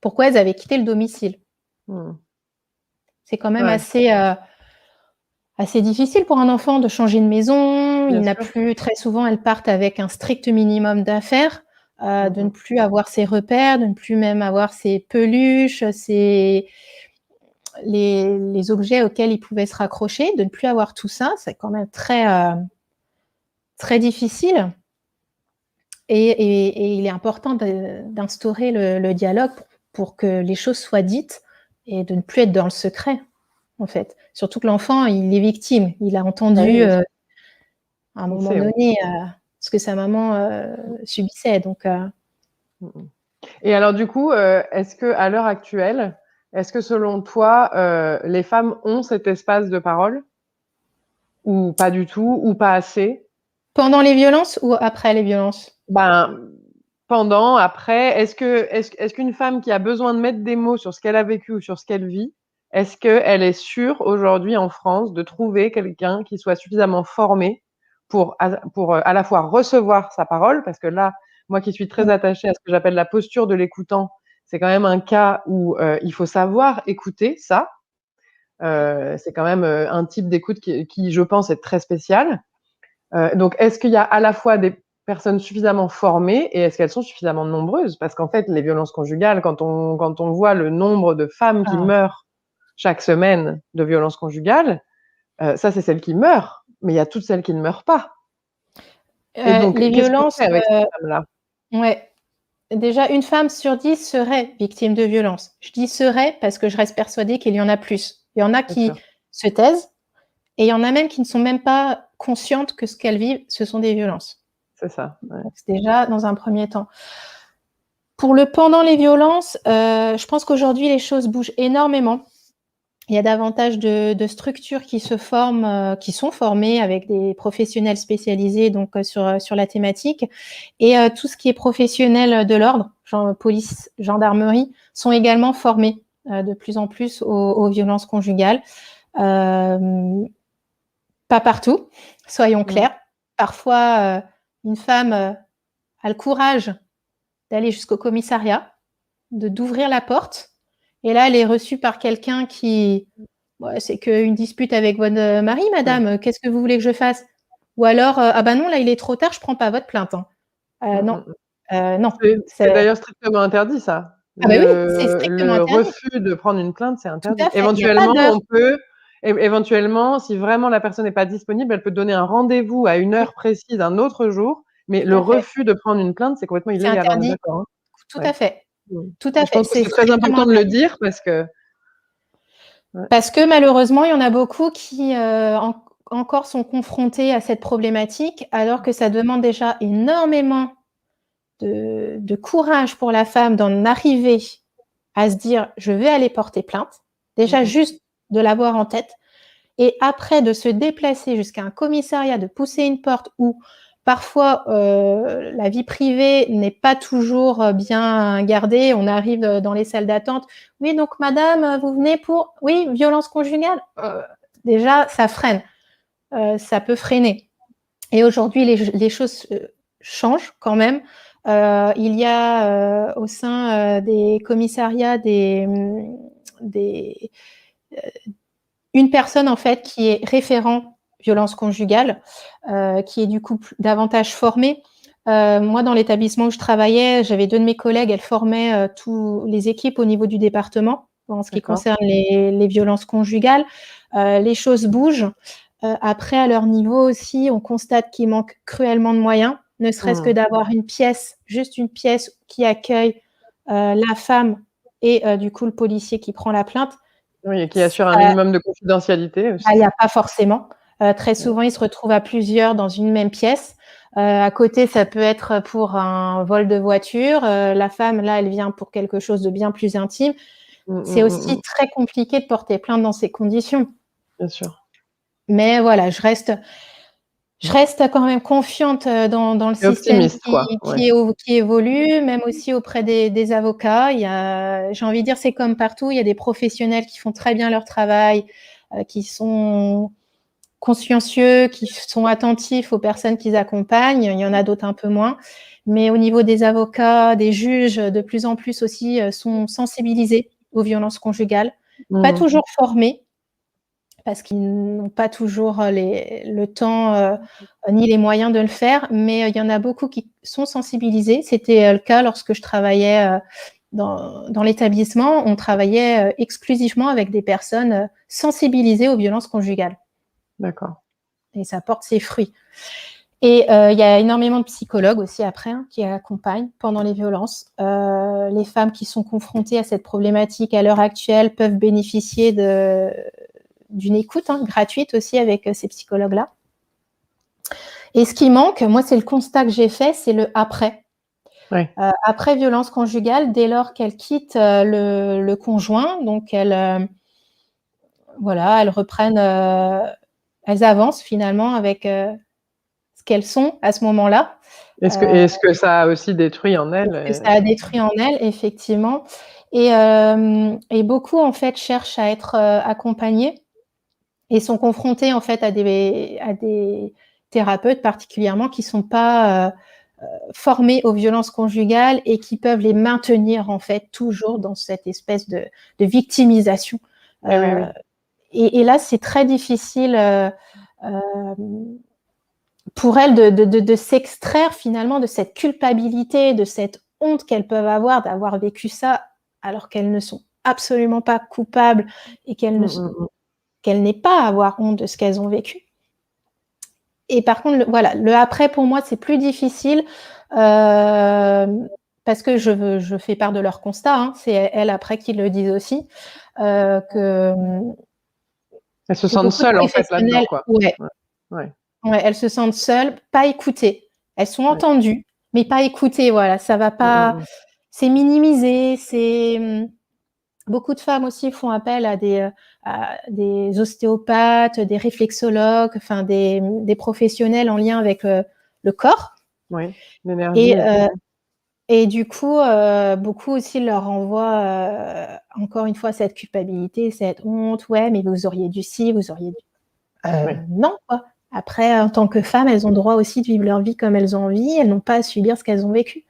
pourquoi elles avaient quitté le domicile. Mmh. C'est quand même Ouais, assez difficile pour un enfant de changer de maison. Il bien n'a sûr. plus très souvent, elles partent avec un strict minimum d'affaires, Mmh de ne mh. plus avoir ses repères, de ne plus même avoir ses peluches, les objets auxquels ils pouvaient se raccrocher, de ne plus avoir tout ça. C'est quand même très difficile et il est important d'instaurer le dialogue pour que les choses soient dites et de ne plus être dans le secret, en fait. Surtout que l'enfant, il est victime. Il a Bah oui, entendu, bien sûr. à un Il moment sait, ouais. donné, ce que sa maman, Mmh. subissait donc Mmh mh. Et alors du coup, est-ce qu'à l'heure actuelle, est-ce que selon toi, les femmes ont cet espace de parole? Ou pas du tout? Ou pas assez? pendant les violences ou après les violences? Ben, pendant, après, est-ce qu'une femme qui a besoin de mettre des mots sur ce qu'elle a vécu ou sur ce qu'elle vit, est-ce qu'elle est sûre aujourd'hui en France de trouver quelqu'un qui soit suffisamment formé à la fois recevoir sa parole? Parce que là, moi qui suis très Mmh. attachée à ce que j'appelle la posture de l'écoutant, c'est quand même un cas où, il faut savoir écouter ça. C'est quand même, un type d'écoute qui je pense est très spécial. Donc est-ce qu'il y a à la fois des personnes suffisamment formées et est-ce qu'elles sont suffisamment nombreuses? Parce qu'en fait, les violences conjugales, quand on voit le nombre de femmes qui Ah, meurent chaque semaine de violences conjugales, ça, c'est celles qui meurent, mais il y a toutes celles qui ne meurent pas. Et donc les qu'est-ce qu'on violences, fait avec ces femmes-là? ouais. Déjà, une femme sur 10 serait victime de violence. Je dis «serait» parce que je reste persuadée qu'il y en a plus. Il y en a Bien qui sûr. se taisent, et il y en a même qui ne sont même pas conscientes que ce qu'elles vivent, ce sont des violences. C'est ça, ouais. Donc, c'est déjà dans un premier temps. Pour le pendant les violences, je pense qu'aujourd'hui, les choses bougent énormément. Il y a davantage de structures qui se forment, qui sont formées avec des professionnels spécialisés donc sur la thématique. Et tout ce qui est professionnel de l'ordre, genre police, gendarmerie, sont également formés de plus en plus aux violences conjugales. Pas partout, soyons clairs. Parfois, une femme a le courage d'aller jusqu'au commissariat, d'ouvrir la porte, et là, elle est reçue par quelqu'un qui... Ouais, c'est qu'une dispute avec votre mari, madame, qu'est-ce que vous voulez que je fasse? Ou alors, ah bah non, là, il est trop tard, je prends pas votre plainte. Non, non. C'est d'ailleurs strictement interdit ça. Ah bah oui, c'est strictement Le interdit. refus de prendre une plainte, c'est Tout interdit. à fait. Il y a pas d'heure. Éventuellement, si vraiment la personne n'est pas disponible, elle peut donner un rendez-vous à une Oui, heure précise un autre jour, mais tout le à fait. refus de prendre une plainte, c'est complètement C'est illégal, on est interdit. d'accord, hein? Tout Ouais. à fait. Mmh. Tout à Je fait. pense que C'est c'est très strictement important de le interdit. dire parce que ouais. Parce que malheureusement, il y en a beaucoup qui encore sont confrontés à cette problématique, alors que ça demande déjà énormément de courage pour la femme d'en arriver à se dire je vais aller porter plainte. Déjà juste de l'avoir en tête, et après de se déplacer jusqu'à un commissariat, de pousser une porte où parfois la vie privée n'est pas toujours bien gardée. On arrive dans les salles d'attente. Oui, donc madame, vous venez pour... Oui, violence conjugale. Déjà, ça freine. Ça peut freiner. Et aujourd'hui, les choses changent quand même. Il y a au sein des commissariats une personne en fait qui est référent violence conjugale, qui est du coup davantage formée. Moi, dans l'établissement où je travaillais, j'avais 2 de mes collègues, elles formaient tous les équipes au niveau du département en ce qui concerne les violences conjugales. Les choses bougent. Après, à leur niveau aussi, on constate qu'il manque cruellement de moyens, ne serait-ce que d'avoir une pièce, juste une pièce qui accueille la femme et du coup le policier qui prend la plainte. Oui, et qui assure un minimum de confidentialité Il aussi. n'y a pas forcément. Très souvent, ils se retrouvent à plusieurs dans une même pièce. À côté, ça peut être pour un vol de voiture. La femme, là, elle vient pour quelque chose de bien plus intime. C'est aussi très compliqué de porter plainte dans ces conditions. Bien sûr. Mais voilà, je reste quand même confiante dans le Et système optimiste, quoi. Ouais. qui évolue, même aussi auprès des avocats. J'ai envie de dire, c'est comme partout, il y a des professionnels qui font très bien leur travail, qui sont consciencieux, qui sont attentifs aux personnes qu'ils accompagnent. Il y en a d'autres un peu moins. Mais au niveau des avocats, des juges, de plus en plus aussi sont sensibilisés aux violences conjugales. Pas toujours formés, parce qu'ils n'ont pas toujours le temps ni les moyens de le faire, mais il y en a beaucoup qui sont sensibilisés. C'était le cas lorsque je travaillais dans l'établissement. On travaillait exclusivement avec des personnes sensibilisées aux violences conjugales. D'accord. Et ça porte ses fruits. Et il y a énormément de psychologues aussi après qui accompagnent pendant les violences. Les femmes qui sont confrontées à cette problématique à l'heure actuelle peuvent bénéficier d'une écoute gratuite aussi avec ces psychologues-là. Et ce qui manque, moi, c'est le constat que j'ai fait, c'est le après. Ouais. Après violence conjugale, dès lors qu'elles quittent le conjoint, donc elles reprennent, elles avancent finalement avec ce qu'elles sont à ce moment-là. Est-ce que ça a aussi détruit en Ce que elles? ça a détruit en elles, effectivement. Et beaucoup, en fait, cherchent à être accompagnées et sont confrontées, en fait, à des thérapeutes particulièrement qui ne sont pas formés aux violences conjugales et qui peuvent les maintenir, en fait, toujours dans cette espèce de victimisation. Oui. Et là, c'est très difficile pour elles de s'extraire finalement de cette culpabilité, de cette honte qu'elles peuvent avoir d'avoir vécu ça alors qu'elles ne sont absolument pas coupables et qu'elles n'aient pas à avoir honte de ce qu'elles ont vécu. Et par contre, le après pour moi c'est plus difficile parce que je fais part de leur constat, c'est elles après qui le disent aussi, que Elles se Et sentent beaucoup de seules, en fait, là-dedans, professionnels quoi. ouais, Ouais. Ouais. ouais, elles se sentent seules, pas écoutées. Elles sont Ouais. entendues, mais pas écoutées, voilà, ça va pas c'est minimisé, beaucoup de femmes aussi font appel à des ostéopathes, des réflexologues, enfin des professionnels en lien avec le corps. Oui, l'énergie Et, et tout. et du coup, beaucoup aussi leur renvoient encore une fois cette culpabilité, cette honte. Ouais, mais vous auriez dû ci, vous auriez dû. Oui, Non, quoi. Après, en tant que femmes, elles ont le droit aussi de vivre leur vie comme elles ont envie. Elles n'ont pas à subir ce qu'elles ont vécu.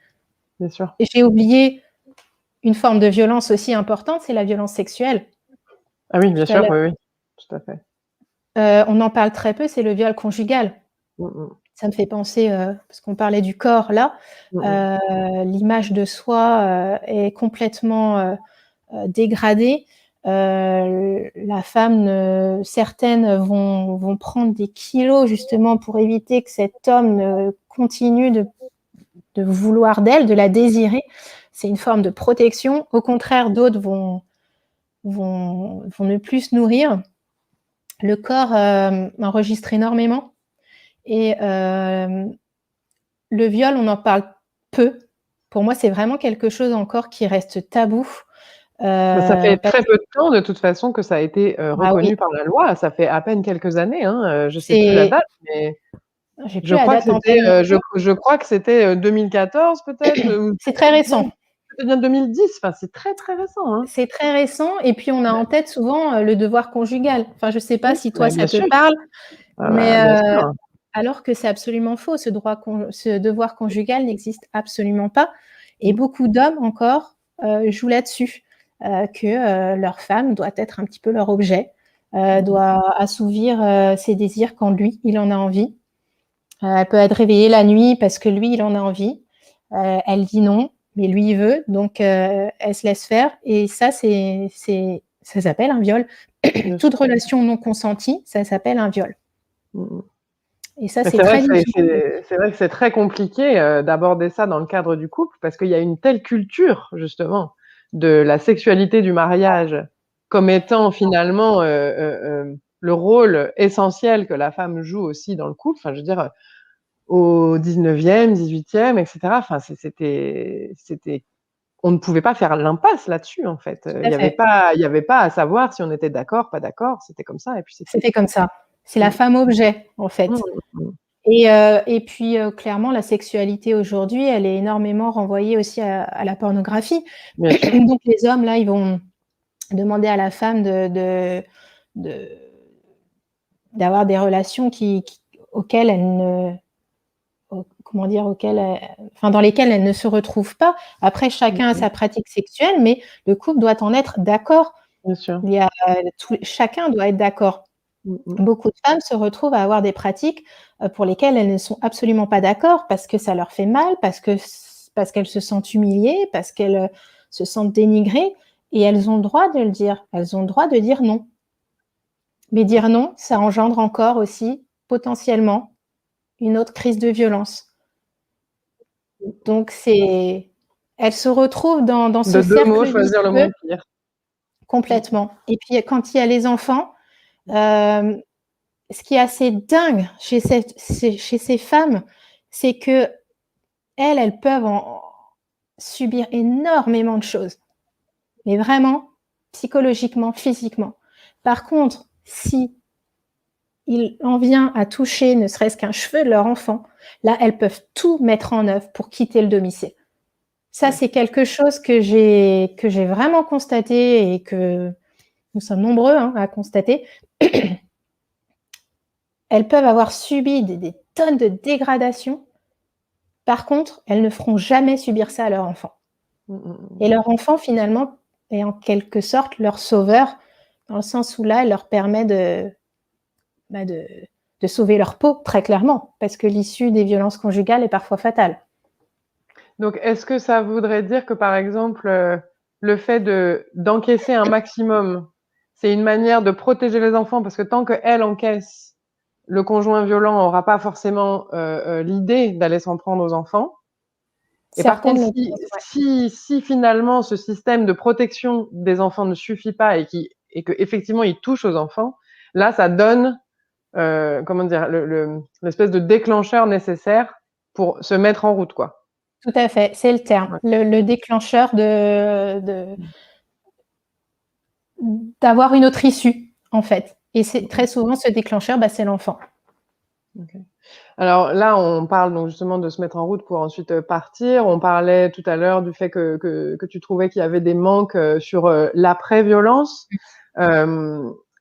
bien sûr. Et j'ai oublié une forme de violence aussi importante, c'est la violence sexuelle. Ah oui, bien Tout à sûr, l'heure. oui, oui, tout à fait. On en parle très peu, c'est le viol conjugal. Mmh mh. Ça me fait penser, parce qu'on parlait du corps là, Mmh mh. l'image de soi est complètement dégradée. La femme, certaines vont prendre des kilos justement pour éviter que cet homme ne continue de vouloir d'elle, de la désirer. C'est une forme de protection. Au contraire, d'autres vont ne plus se nourrir. Le corps enregistre énormément et le viol, on en parle peu. Pour moi, c'est vraiment quelque chose encore qui reste tabou. Bah, ça fait Parce très peu de temps, de toute façon, que ça a été, ah oui, reconnu par la loi. Ça fait à peine quelques années, hein, je sais plus la c'est date, mais j'ai plus je la crois que date en c'était, tête non plus. je crois que c'était, 2014 peut-être, ou C'est très non, récent. peut-être bien 2010, enfin, c'est très, très récent, hein. C'est très récent et puis on a Ouais. en tête souvent, le devoir conjugal. Enfin, je sais pas Oui, si toi bah, ça bien te sûr. parle, Ah mais bah, bien sûr. alors que c'est absolument faux. Ce devoir conjugal n'existe absolument pas et Mmh. beaucoup d'hommes encore, jouent là-dessus, que, leur femme doit être un petit peu leur objet, Mmh mh. doit assouvir, ses désirs quand lui, il en a envie. Elle peut être réveillée la nuit parce que lui, il en a envie. Elle dit non, mais lui, il veut, donc elle se laisse faire et ça, ça s'appelle un viol. Bien Toute sûr. relation non consentie, ça s'appelle un viol Mmh mh. et ça, Mais c'est c'est vrai très que difficile. c'est vrai que c'est très compliqué, d'aborder ça dans le cadre du couple parce qu'il y a une telle culture, justement, de la sexualité du mariage comme étant finalement, le rôle essentiel que la femme joue aussi dans le couple. Enfin, je veux dire, au 19e, 18e et cetera, enfin, c'était on ne pouvait pas faire l'impasse là-dessus, en fait. Tout à fait. Il y avait pas à savoir si on était d'accord, pas d'accord, c'était comme ça et puis c'est tout. C'était comme ça. C'est la Mmh. femme objet, en Mmh fait mh, mmh. et puis, clairement, la sexualité aujourd'hui, elle est énormément renvoyée aussi à la pornographie. Bien sûr. Donc les hommes, là, ils vont demander à la femme de d'avoir des relations auxquelles elle ne comment dire? Enfin, dans lesquelles elle ne se retrouve pas. Après, Mmh chacun a mh. sa pratique sexuelle, mais le couple doit en être d'accord. Bien sûr. Il y a chacun doit être d'accord. Mmh mh. Beaucoup de femmes se retrouvent à avoir des pratiques, pour lesquelles elles ne sont absolument pas d'accord, parce que ça leur fait mal, parce qu'elles se sentent humiliées, parce qu'elles, se sentent dénigrées et elles ont le droit de le dire. Elles ont le droit de dire non. Mais dire non, ça engendre encore aussi, potentiellement, une autre crise de violence. Donc elles se retrouvent dans ce De 2 mots, cercle choisir le vicieux moins pire. Mmh. complètement et puis quand il y a les enfants, hem, ce qui est assez dingue chez ces femmes, c'est qu'elles, elles peuvent en subir énormément de choses, mais vraiment psychologiquement, physiquement. Par contre, si il en vient à toucher ne serait-ce qu'un cheveu de leur enfant, là, elles peuvent tout mettre en œuvre pour quitter le domicile. Ça, Ouais. c'est quelque chose que j'ai vraiment constaté et que nous sommes nombreux, hein, à constater. Elles peuvent avoir subi des tonnes de dégradations. Par contre, elles ne feront jamais subir ça à leur enfant. Mmh mh, mmh. Et leur enfant, finalement, est en quelque sorte leur sauveur, dans le sens où là, elle leur permet bah, de sauver leur peau, très clairement, parce que l'issue des violences conjugales est parfois fatale. Donc est-ce que ça voudrait dire que, par exemple, le fait d'encaisser un maximum, c'est une manière de protéger les enfants? Parce que tant qu'elle encaisse, le conjoint violent aura pas forcément, l'idée d'aller s'en prendre aux enfants. Et par contre, Certaines le pensent, ouais. si finalement ce système de protection des enfants ne suffit pas et qu'effectivement il touche aux enfants, là, ça donne, comment dire, l'espèce de déclencheur nécessaire pour se mettre en route, quoi. Tout à fait, c'est le terme. Ouais. Le déclencheur d'avoir une autre issue, en fait. Et c'est très souvent ce déclencheur, c'est l'enfant. Okay. Alors là, on parle donc justement de se mettre en route pour ensuite partir. On parlait tout à l'heure du fait que tu trouvais qu'il y avait des manques sur l'après-violence.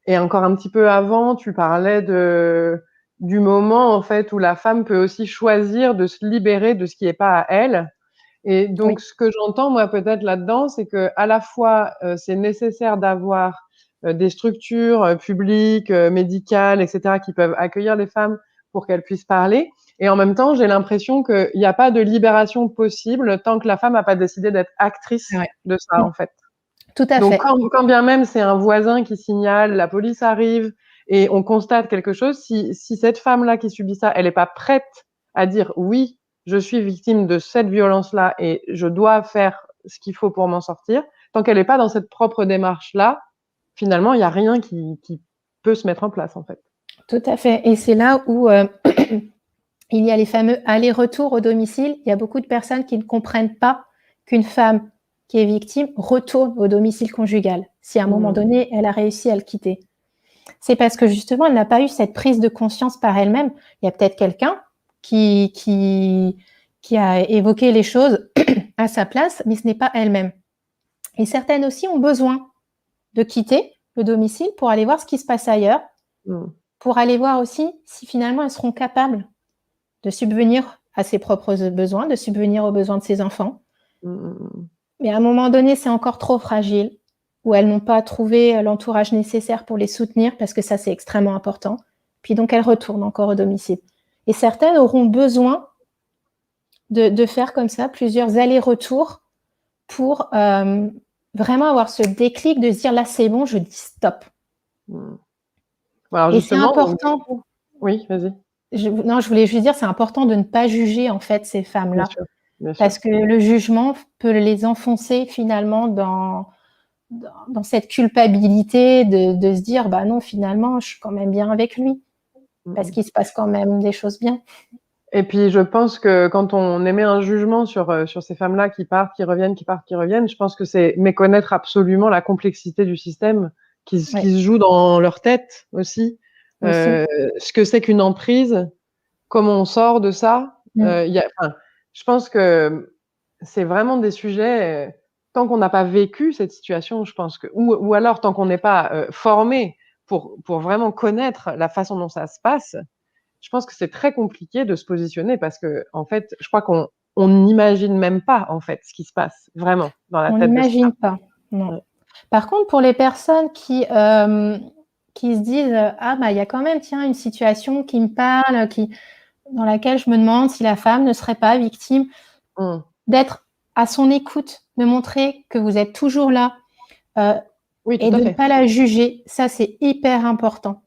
Et encore un petit peu avant, tu parlais du moment en fait où la femme peut aussi choisir de se libérer de ce qui n'est pas à elle. Et donc, ce que j'entends moi peut-être là-dedans, c'est que à la fois c'est nécessaire d'avoir des structures publiques, médicales, etc., qui peuvent accueillir les femmes pour qu'elles puissent parler. Et en même temps, j'ai l'impression qu'il n'y a pas de libération possible tant que la femme n'a pas décidé d'être actrice de ça, en fait. Tout à Donc, fait. quand bien même c'est un voisin qui signale, la police arrive et on constate quelque chose, si cette femme-là qui subit ça, elle n'est pas prête à dire oui, je suis victime de cette violence-là et je dois faire ce qu'il faut pour m'en sortir, tant qu'elle n'est pas dans cette propre démarche-là, finalement, il n'y a rien qui peut se mettre en place, en fait. Tout à fait. Et c'est là où il y a les fameux allers-retours au domicile. Il y a beaucoup de personnes qui ne comprennent pas qu'une femme qui est victime retourne au domicile conjugal si à un moment donné, elle a réussi à le quitter. C'est parce que justement, elle n'a pas eu cette prise de conscience par elle-même. Il y a peut-être quelqu'un qui a évoqué les choses à sa place, mais ce n'est pas elle-même. Et certaines aussi ont besoin de quitter le domicile pour aller voir ce qui se passe ailleurs, pour aller voir aussi si finalement elles seront capables de subvenir à ses propres besoins, de subvenir aux besoins de ses enfants. Mais à un moment donné, c'est encore trop fragile, où elles n'ont pas trouvé l'entourage nécessaire pour les soutenir, parce que ça, c'est extrêmement important. Puis donc, elles retournent encore au domicile. Et certaines auront besoin de faire comme ça plusieurs allers-retours pour vraiment avoir ce déclic de se dire, là, c'est bon, je dis stop. Alors, et c'est important. Donc, oui, vas-y. Je voulais juste dire, c'est important de ne pas juger, en fait, ces femmes-là. Bien sûr. Parce que le jugement peut les enfoncer finalement dans cette culpabilité de se dire, bah non, finalement, je suis quand même bien avec lui. Parce qu'il se passe quand même des choses bien. Et puis, je pense que quand on émet un jugement sur ces femmes-là qui partent, qui reviennent, je pense que c'est méconnaître absolument la complexité du système qui se joue dans leur tête aussi. Ce que c'est qu'une emprise, comment on sort de ça. Je pense que c'est vraiment des sujets, tant qu'on n'a pas vécu cette situation, je pense que, ou alors tant qu'on n'est pas formé pour vraiment connaître la façon dont ça se passe, je pense que c'est très compliqué de se positionner parce que, en fait, je crois qu'on n'imagine même pas, en fait, ce qui se passe vraiment dans la tête de ça. On n'imagine pas, non. Par contre, pour les personnes qui se disent, ah, bah, il y a quand même, tiens, une situation qui me parle, dans laquelle je me demande si la femme ne serait pas victime, d'être à son écoute, de montrer que vous êtes toujours là et de ne pas la juger, ça c'est hyper important.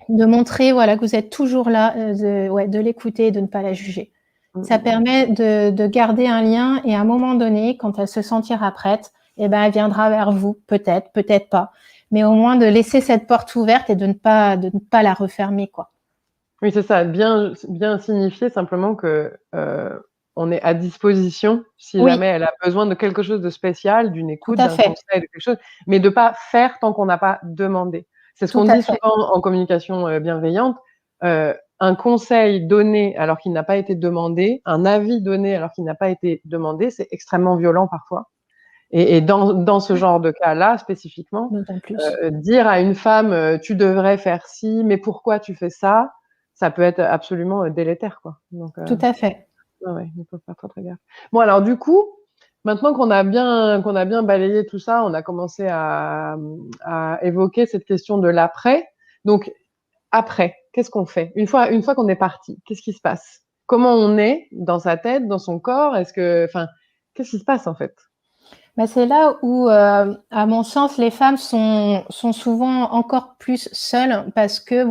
De montrer que vous êtes toujours là, de l'écouter et de ne pas la juger. Ça permet de garder un lien et à un moment donné, quand elle se sentira prête, elle viendra vers vous, peut-être, peut-être pas. Mais au moins de laisser cette porte ouverte et de ne pas la refermer, quoi. Oui, c'est ça, bien signifier simplement que on est à disposition si jamais elle a besoin de quelque chose de spécial, d'une écoute, d'un conseil, de quelque chose, mais de pas faire tant qu'on n'a pas demandé. C'est ce qu'on dit souvent en communication bienveillante. Un conseil donné alors qu'il n'a pas été demandé, un avis donné alors qu'il n'a pas été demandé, c'est extrêmement violent parfois. Et dans ce genre de cas-là, spécifiquement, dire à une femme tu devrais faire ci, mais pourquoi tu fais ça? Ça peut être absolument délétère, quoi. Donc, tout à fait. Ouais, il faut faire très gaffe. Bon, alors du coup, maintenant qu'on a bien balayé tout ça, on a commencé à évoquer cette question de l'après. Donc, après, qu'est-ce qu'on fait? Une fois qu'on est parti, qu'est-ce qui se passe? Comment on est dans sa tête, dans son corps? Qu'est-ce qui se passe en fait? C'est là où, à mon sens, les femmes sont souvent encore plus seules parce que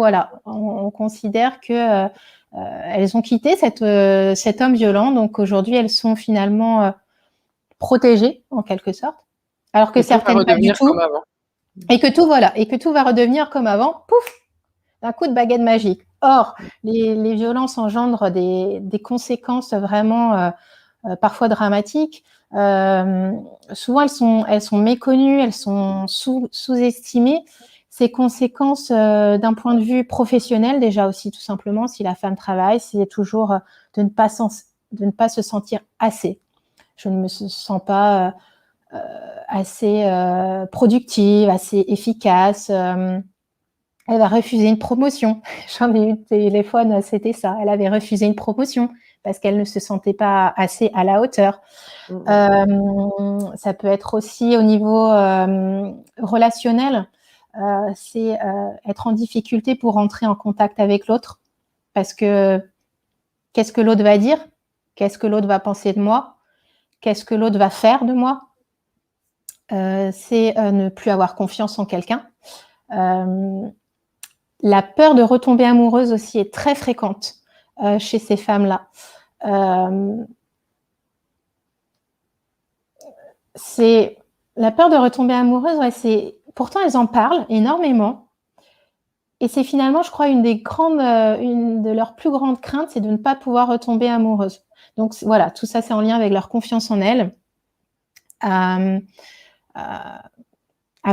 on considère que elles ont quitté cet homme violent, donc aujourd'hui elles sont finalement protégées en quelque sorte, alors que certaines pas du tout. Et que tout, voilà, et que tout va redevenir comme avant, pouf, d'un coup de baguette magique. Or, les violences engendrent des conséquences vraiment parfois dramatiques. Souvent, elles sont méconnues, elles sont sous-estimées. Ces conséquences, d'un point de vue professionnel, déjà aussi, tout simplement, si la femme travaille, c'est toujours de ne pas se sentir assez. Je ne me sens pas assez productive, assez efficace. Elle va refuser une promotion. J'en ai eu au téléphone, c'était ça. Elle avait refusé une promotion parce qu'elle ne se sentait pas assez à la hauteur. Ça peut être aussi au niveau relationnel. C'est être en difficulté pour entrer en contact avec l'autre parce que qu'est-ce que l'autre va dire? Qu'est-ce que l'autre va penser de moi? Qu'est-ce que l'autre va faire de moi? C'est ne plus avoir confiance en quelqu'un. La peur de retomber amoureuse aussi est très fréquente chez ces femmes-là. C'est la peur de retomber amoureuse, ouais, c'est pourtant elles en parlent énormément. Et c'est finalement, je crois, une de leurs plus grandes craintes, c'est de ne pas pouvoir retomber amoureuse. Donc voilà, tout ça, c'est en lien avec leur confiance en elles, à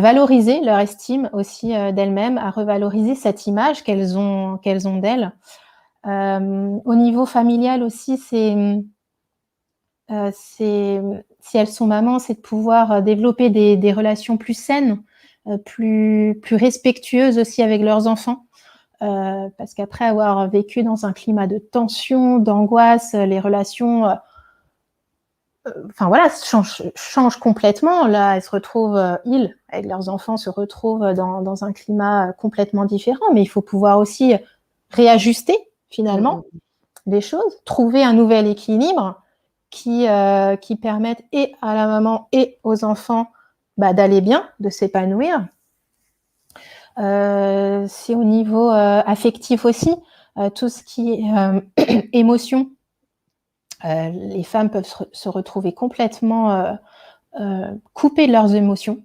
valoriser leur estime aussi d'elles-mêmes, à revaloriser cette image qu'elles ont d'elles. Au niveau familial aussi, si elles sont mamans, c'est de pouvoir développer des relations plus saines, plus respectueuses aussi avec leurs enfants. Parce qu'après avoir vécu dans un climat de tension, d'angoisse, les relations changent complètement. Là, elles se retrouvent, ils, avec leurs enfants, se retrouvent dans un climat complètement différent. Mais il faut pouvoir aussi réajuster, finalement, les choses, trouver un nouvel équilibre qui permette et à la maman et aux enfants d'aller bien, de s'épanouir. C'est au niveau affectif aussi, tout ce qui est émotion. Les femmes peuvent se retrouver complètement coupées de leurs émotions.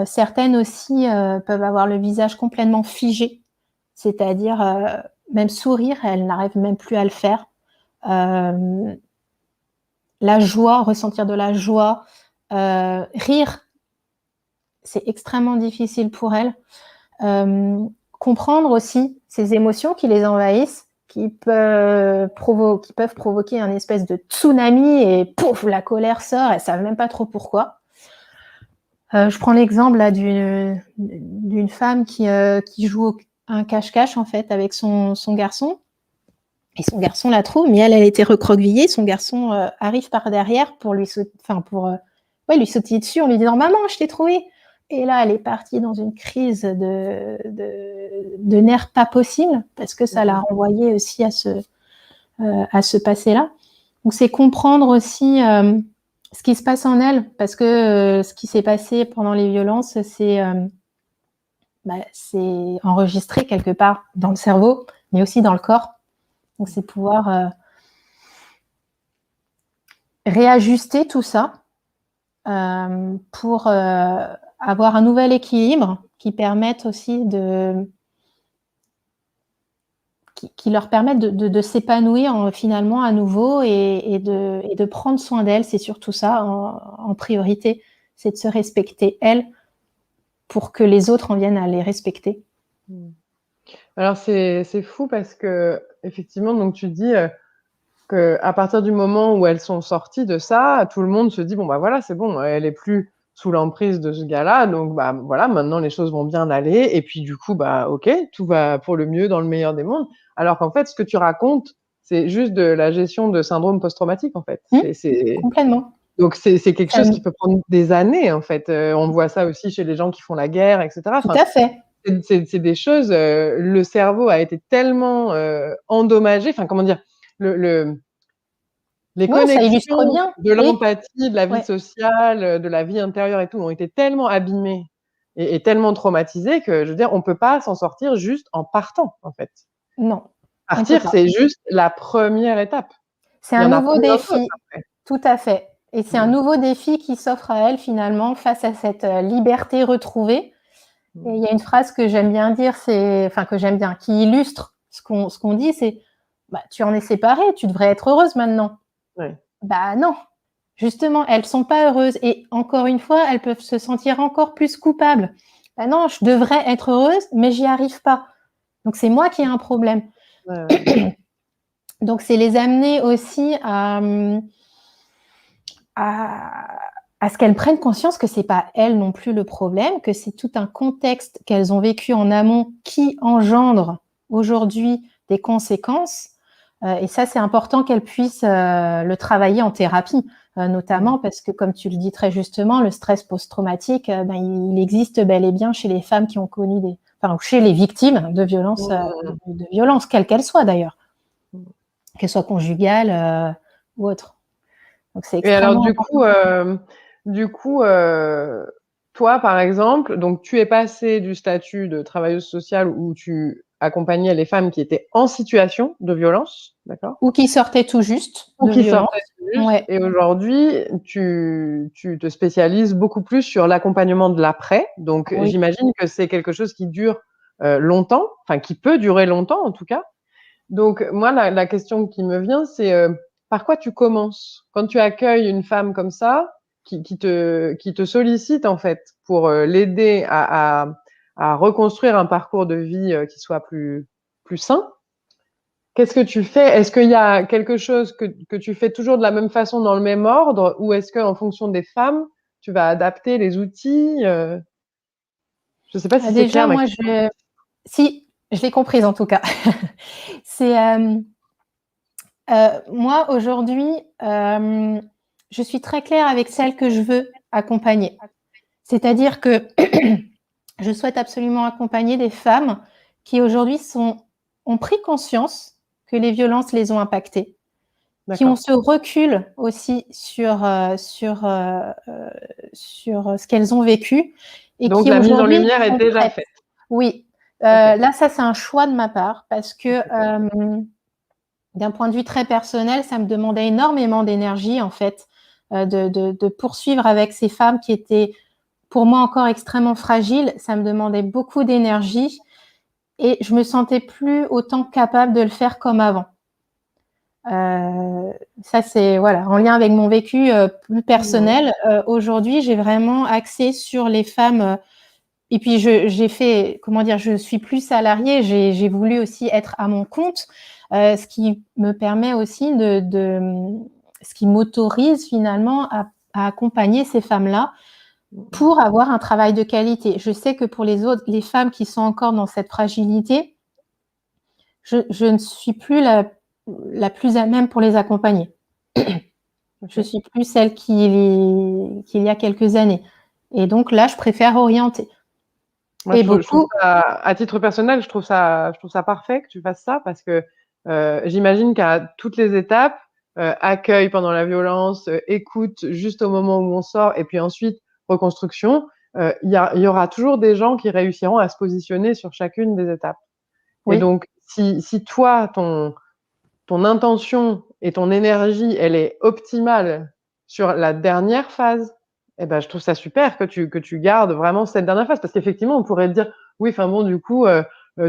Certaines aussi peuvent avoir le visage complètement figé, c'est-à-dire même sourire, elles n'arrivent même plus à le faire. La joie, ressentir de la joie, rire, c'est extrêmement difficile pour elles. Comprendre aussi ces émotions qui les envahissent, qui peuvent provoquer un espèce de tsunami et pouf, la colère sort, elles ne savent même pas trop pourquoi. Je prends l'exemple là d'une femme qui joue un cache-cache en fait avec son garçon. Et son garçon la trouve, mais elle était recroquevillée. Son garçon arrive par derrière pour lui sautiller dessus en lui disant « Maman, je t'ai trouvé !» Et là, elle est partie dans une crise de nerfs pas possible parce que ça l'a renvoyée aussi à ce passé-là. Donc, c'est comprendre aussi ce qui se passe en elle parce que ce qui s'est passé pendant les violences, c'est enregistré quelque part dans le cerveau, mais aussi dans le corps. Donc, c'est pouvoir réajuster tout ça pour avoir un nouvel équilibre qui permette aussi qui leur permette de s'épanouir finalement à nouveau et de prendre soin d'elles. C'est surtout ça en priorité, c'est de se respecter elles pour que les autres en viennent à les respecter. Alors c'est fou parce que effectivement, donc tu dis que à partir du moment où elles sont sorties de ça, tout le monde se dit bon bah voilà, c'est bon, elle est plus sous l'emprise de ce gars-là, donc bah voilà, maintenant les choses vont bien aller et puis du coup bah ok, tout va pour le mieux dans le meilleur des mondes. Alors qu'en fait, ce que tu racontes, c'est juste de la gestion de syndrome post-traumatique en fait. Complètement. Donc c'est quelque chose qui peut prendre des années en fait. On voit ça aussi chez les gens qui font la guerre, etc. Tout à fait. C'est des choses, le cerveau a été tellement endommagé, enfin comment dire, les Ça illustre connexions bien. de l'empathie, de la vie Ouais. sociale, de la vie intérieure et tout, ont été tellement abîmées et tellement traumatisées que, je veux dire, on peut pas s'en sortir juste en partant, en fait. Non, on peut Partir, pas. c'est juste la première étape. C'est Il y un en a nouveau plein d'autres défi. après. Tout à fait. Et c'est un nouveau défi qui s'offre à elle finalement face à cette liberté retrouvée Et il y a une phrase que j'aime bien dire, qui illustre ce qu'on dit, c'est tu en es séparée, tu devrais être heureuse maintenant. Ouais. Non, justement, elles sont pas heureuses et encore une fois, elles peuvent se sentir encore plus coupables. Non, je devrais être heureuse, mais j'y arrive pas. Donc c'est moi qui ai un problème. Ouais. Donc c'est les amener aussi à ce qu'elles prennent conscience que c'est pas elles non plus le problème, que c'est tout un contexte qu'elles ont vécu en amont qui engendre aujourd'hui des conséquences. Et ça, c'est important qu'elles puissent le travailler en thérapie, notamment parce que, comme tu le dis très justement, le stress post-traumatique, il existe bel et bien chez les femmes qui ont connu chez les victimes de violences, de violences, quelles qu'elles soient d'ailleurs, qu'elles soient conjugales ou autres. Donc c'est Et alors extrêmement du coup, toi, par exemple, donc tu es passée du statut de travailleuse sociale où tu accompagnais les femmes qui étaient en situation de violence, d'accord? ou qui sortaient tout juste Ou de qui sortaient violence. tout juste Ouais, et aujourd'hui, tu te spécialises beaucoup plus sur l'accompagnement de l'après. Donc oui. j'imagine que c'est quelque chose qui dure, longtemps, enfin qui peut durer longtemps en tout cas. Donc moi, la question qui me vient, c'est, par quoi tu commences? Quand tu accueilles une femme comme ça, qui te sollicite en fait pour, l'aider à reconstruire un parcours de vie, qui soit plus sain, qu'est-ce que tu fais? Est-ce qu'il y a quelque chose que tu fais toujours de la même façon, dans le même ordre? Ou est-ce qu'en fonction des femmes, tu vas adapter les outils? Je sais pas si c'est Déjà, clair ma moi, question. si, je l'ai comprise en tout cas. C'est, moi aujourd'hui, je suis très claire avec celles que je veux accompagner. C'est-à-dire que je souhaite absolument accompagner des femmes qui aujourd'hui ont pris conscience que les violences les ont impactées, qui ont D'accord. ce recul aussi sur ce qu'elles ont vécu et Donc qui la mise en aujourd'hui lumière est sont déjà prêtes. faite. Oui, OK. là ça c'est un choix de ma part parce que, OK. d'un point de vue très personnel, ça me demandait énormément d'énergie en fait, de poursuivre avec ces femmes qui étaient pour moi encore extrêmement fragiles. Ça me demandait beaucoup d'énergie et je me sentais plus autant capable de le faire comme avant. Ça c'est voilà, en lien avec mon vécu plus Ouais. personnel. Aujourd'hui, j'ai vraiment axé sur les femmes. Et puis j'ai fait, comment dire, je suis plus salariée. J'ai voulu aussi être à mon compte, ce qui me permet aussi ce qui m'autorise finalement à accompagner ces femmes-là pour avoir un travail de qualité. Je sais que pour les femmes qui sont encore dans cette fragilité, je ne suis plus la plus à même pour les accompagner. Je OK. suis plus celle qu'il y a quelques années. Et donc là, je préfère orienter. Moi, Et je trouve beaucoup, ça à titre personnel, je trouve ça parfait que tu fasses ça parce que, j'imagine qu'à toutes les étapes, accueil pendant la violence, écoute juste au moment où on sort et puis ensuite reconstruction, il y aura toujours des gens qui réussiront à se positionner sur chacune des étapes. Et oui, donc si toi, ton intention et ton énergie, elle est optimale sur la dernière phase, et ben, je trouve ça super que tu gardes vraiment cette dernière phase. Parce qu'effectivement, on pourrait dire: «Oui, enfin bon, du coup,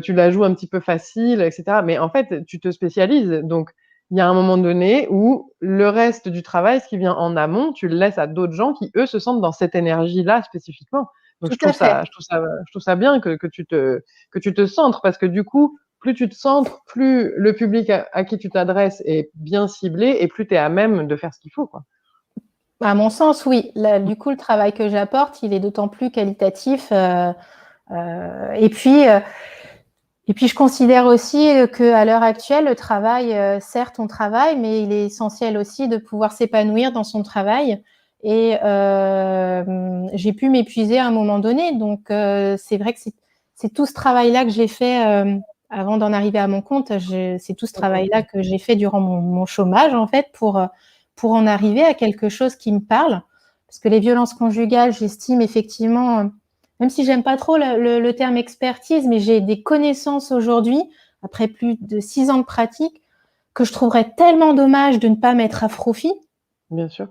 tu la joues un petit peu facile et cetera». Mais en fait, tu te spécialises. Donc, il y a un moment donné où le reste du travail, ce qui vient en amont, tu le laisses à d'autres gens qui, eux, se sentent dans cette énergie-là spécifiquement. Donc tout à fait. je trouve ça bien que tu te centres parce que du coup, plus tu te centres, plus le public à qui tu t'adresses est bien ciblé et plus tu es à même de faire ce qu'il faut, quoi. À mon sens, oui. Du coup, le travail que j'apporte, il est d'autant plus qualitatif. Et puis, je considère aussi qu'à l'heure actuelle, le travail, certes, on travaille, mais il est essentiel aussi de pouvoir s'épanouir dans son travail. Et j'ai pu m'épuiser à un moment donné. Donc, c'est vrai que c'est tout ce travail-là que j'ai fait avant d'en arriver à mon compte. C'est tout ce travail-là que j'ai fait durant mon chômage, en fait, pour en arriver à quelque chose qui me parle. Parce que les violences conjugales, j'estime effectivement, même si j'aime pas trop le terme expertise, mais j'ai des connaissances aujourd'hui, après plus de 6 ans de pratique, que je trouverais tellement dommage de ne pas mettre à profit. Bien sûr.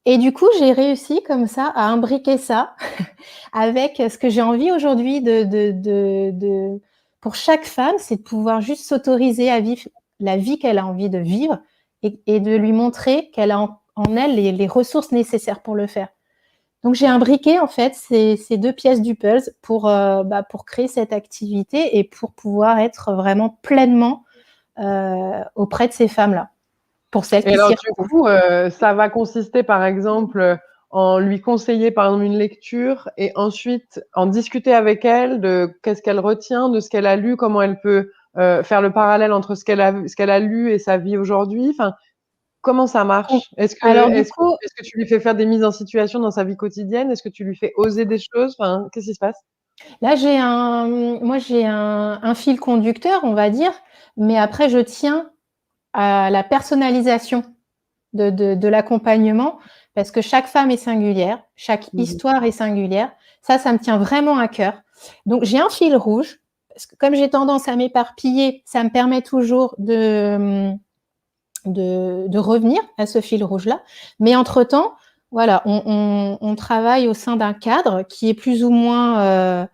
Et du coup, j'ai réussi comme ça à imbriquer ça avec ce que j'ai envie aujourd'hui pour chaque femme, c'est de pouvoir juste s'autoriser à vivre la vie qu'elle a envie de vivre et de lui montrer qu'elle a en elle les ressources nécessaires pour le faire. Donc, j'ai imbriqué en fait ces 2 pièces du puzzle pour créer cette activité et pour pouvoir être vraiment pleinement, auprès de ces femmes-là, pour celles Et qui alors s'y du retrouvent. coup, ça va consister par exemple, en lui conseiller par exemple une lecture et ensuite en discuter avec elle de qu'est-ce qu'elle retient de ce qu'elle a lu, comment elle peut, faire le parallèle entre ce qu'elle a lu et sa vie aujourd'hui? Enfin, comment ça Donc marche? alors du coup, Est-ce que tu lui fais faire des mises en situation dans sa vie quotidienne? Est-ce que tu lui fais oser des choses? Enfin, qu'est-ce qui se passe? là, j'ai un fil conducteur, on va dire, mais après je tiens à la personnalisation de l'accompagnement parce que chaque femme est singulière, chaque Mmh mh. histoire est singulière. Ça me tient vraiment à cœur. Donc j'ai un fil rouge parce que comme j'ai tendance à m'éparpiller, ça me permet toujours de revenir à ce fil rouge-là. Mais entre-temps, voilà, on travaille au sein d'un cadre qui est plus ou moins,